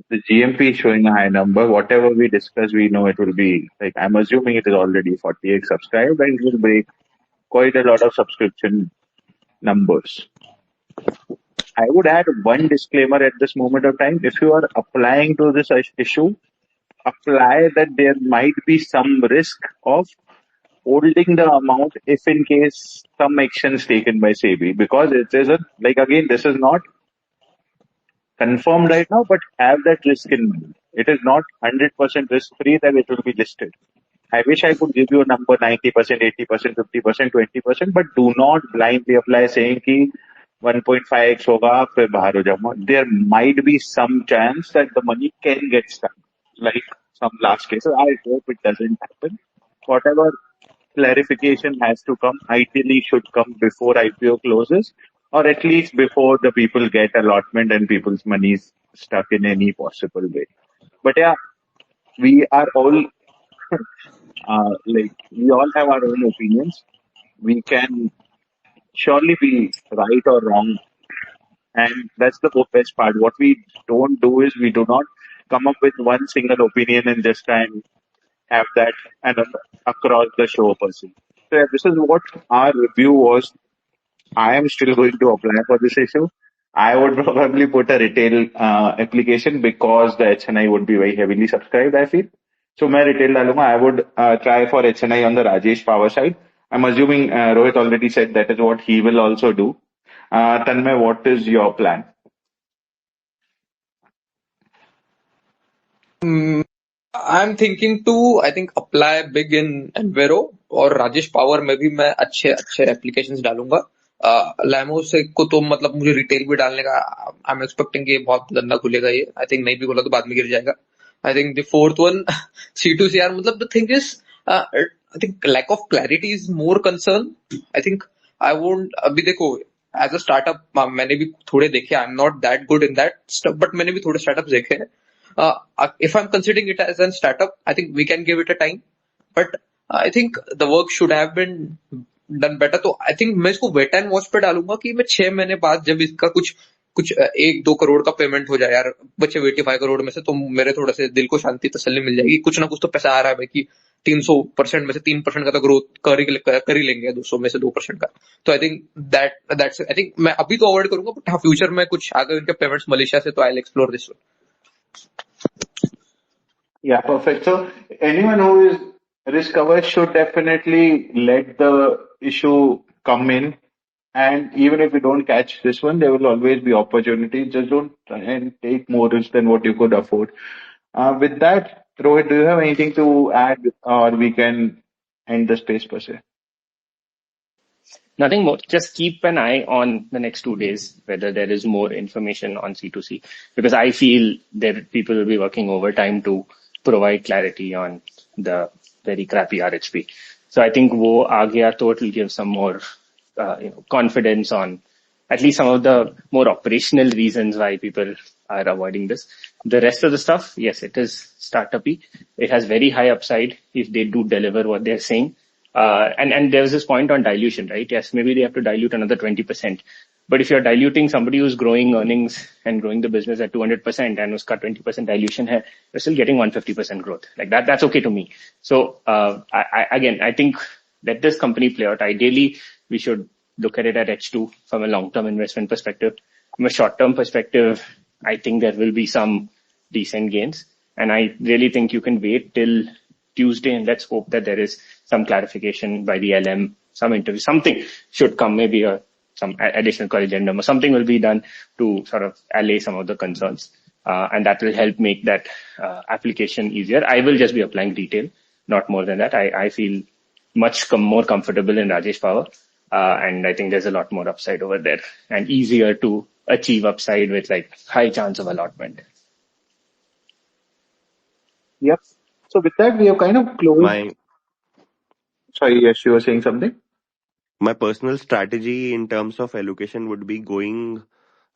The GMP is showing a high number. Whatever we discuss, we know it will be I'm assuming it is already 48 subscribed, and it will break quite a lot of subscription numbers. I would add one disclaimer at this moment of time. If you are applying to this issue, apply that there might be some risk of holding the amount if in case some actions taken by SEBI, because it is this is not confirmed right now, but have that risk in mind. It is not 100% risk free that it will be listed. I wish I could give you a number 90%, 80%, 50%, 20%, but do not blindly apply saying कि 1.5x होगा फिर बाहर हो जाऊंगा. There might be some chance that the money can get stuck, like some last cases. I hope it doesn't happen. Whatever clarification has to come, ideally should come before IPO closes, or at least before the people get allotment and people's money is stuck in any possible way. But yeah, we are all we all have our own opinions. We can surely be right or wrong, and that's the best part. What we don't do is we do not come up with one single opinion and just try and have that and across the show person. So yeah, this is what our review was. I am still going to apply for this issue. I would probably put a retail application because the HNI would be very heavily subscribed, I feel. So मैं retail डालूंगा. I would try for HNI on the Rajesh Power side. I'm assuming Rohit already said that is what he will also do. Tanmay, what is your plan? I'm thinking to, I think, apply big in Enviro और Rajesh power में भी मैं अच्छे अच्छे applications डालूंगा. Lamosaic को तो मतलब मुझे रिटेल भी डालने का आई एम एक्सपेक्टिंग कि बहुत गंदा खुलेगा ये. आई थिंक नहीं भी खुला तो बाद में गिर जाएगा. I think the fourth one C2C मतलब the thing is I think lack of clarity is more concern. I think I won't अभी देखो एज अ स्टार्टअप मैंने भी थोड़े देखे. I am not that good in that stuff but मैंने भी थोड़े स्टार्टअप देखे हैं. If I'm considering it as a startup, I think we can give it a time. But I think the work should have been done better. तो I think मैं इसको wait and watch पे डालूंगा कि मैं 6 महीने बाद जब इसका कुछ कुछ 1-2 करोड़ का पेमेंट हो जाए यार बचे 85 करोड़ में से, तो मेरे थोड़ा से दिल को शांति तसल्ली मिल जाएगी. कुछ ना कुछ तो पैसा आ रहा है भाई कि 300% में से 3% का तो ग्रोथ कर ही लेंगे 200 में से 2% का. तो I think that's I think मैं अभी तो अवॉइड करूंगा बट हाँ फ्यूचर में कुछ अगर इनके पेमेंट्स मलेशिया से तो I will explore this. Yeah, perfect. So anyone who is risk averse should definitely let the issue come in. And even if you don't catch this one, there will always be opportunities. Just don't try and take more risk than what you could afford. With that, Rohit, do you have anything to add, or we can end the space per se? Nothing more. Just keep an eye on the next 2 days, whether there is more information on C2C, because I feel that people will be working overtime to provide clarity on the very crappy RHP. So I think wo aa gaya to it will give some more confidence on at least some of the more operational reasons why people are avoiding this. The rest of the stuff, yes, it is startup-y. It has very high upside if they do deliver what they're saying. And there's this point on dilution, right? Yes, maybe they have to dilute another 20%. But if you're diluting somebody who's growing earnings and growing the business at 200% and uska 20% dilution hai, you're still getting 150% growth. Like that's okay to me. So, I think let this company play out. Ideally, we should look at it at H2 from a long-term investment perspective. From a short-term perspective, I think there will be some decent gains. And I really think you can wait till Tuesday and let's hope that there is some clarification by the LM, some interview, something should come, maybe some additional corrigendum or something will be done to sort of allay some of the concerns. And that will help make that application easier. I will just be applying detail, not more than that. I feel much more comfortable in Rajesh Power. And I think there's a lot more upside over there and easier to achieve upside with like high chance of allotment. Yep. So with that, we have kind of closed. Sorry, yes, you were saying something? My personal strategy in terms of allocation would be going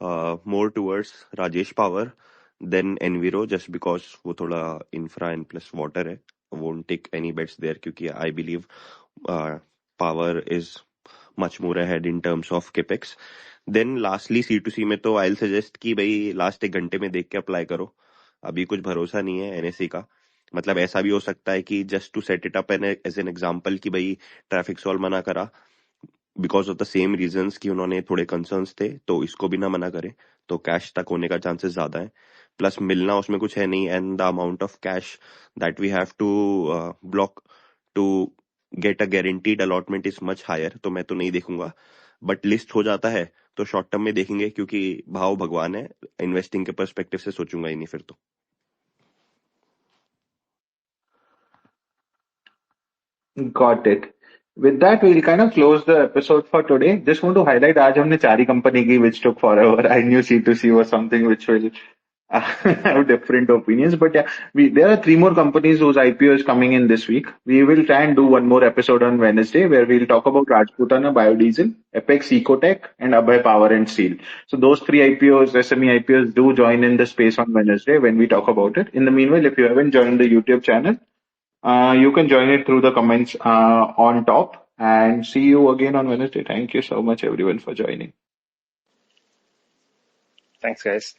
more towards Rajesh Power than Enviro, just because वो थोड़ा infra and plus water है. I won't take any bets there क्योंकि I believe Power is much more ahead in terms of capex. Then lastly C2C में तो I'll suggest कि भाई last 1 घंटे में देख के अप्लाई करो. अभी कुछ भरोसा नहीं है NSE का. मतलब ऐसा भी हो सकता है कि just to set it up as an example कि भाई ट्रैफिक सॉल्व मना करा because of the same reasons कि उन्होंने थोड़े कंसर्न्स थे, तो इसको भी ना मना करें तो कैश तक होने का चांसेस ज्यादा है. प्लस मिलना उसमें कुछ है नहीं and the amount of cash that we have to block to get a guaranteed allotment is much higher. तो मैं तो नहीं देखूंगा, बट लिस्ट हो जाता है तो शॉर्ट टर्म में देखेंगे क्योंकि भाव भगवान है. इन्वेस्टिंग के पर्सपेक्टिव से सोचूंगा ही नहीं फिर तो. Got it. With that, we'll kind of close the episode for today. Just want to highlight, आज हमने 4 ही company की which took forever. I knew C2C was something which will have different opinions, but yeah, there are 3 more companies whose IPO is coming in this week. We will try and do one more episode on Wednesday where we'll talk about Rajputana Biodiesel, Apex Ecotech, and Abhay Power and Steel. So those 3 IPOs, SME IPOs, do join in the space on Wednesday when we talk about it. In the meanwhile, if you haven't joined the YouTube channel, you can join it through the comments on top, and see you again on Wednesday. Thank you so much everyone for joining. Thanks guys.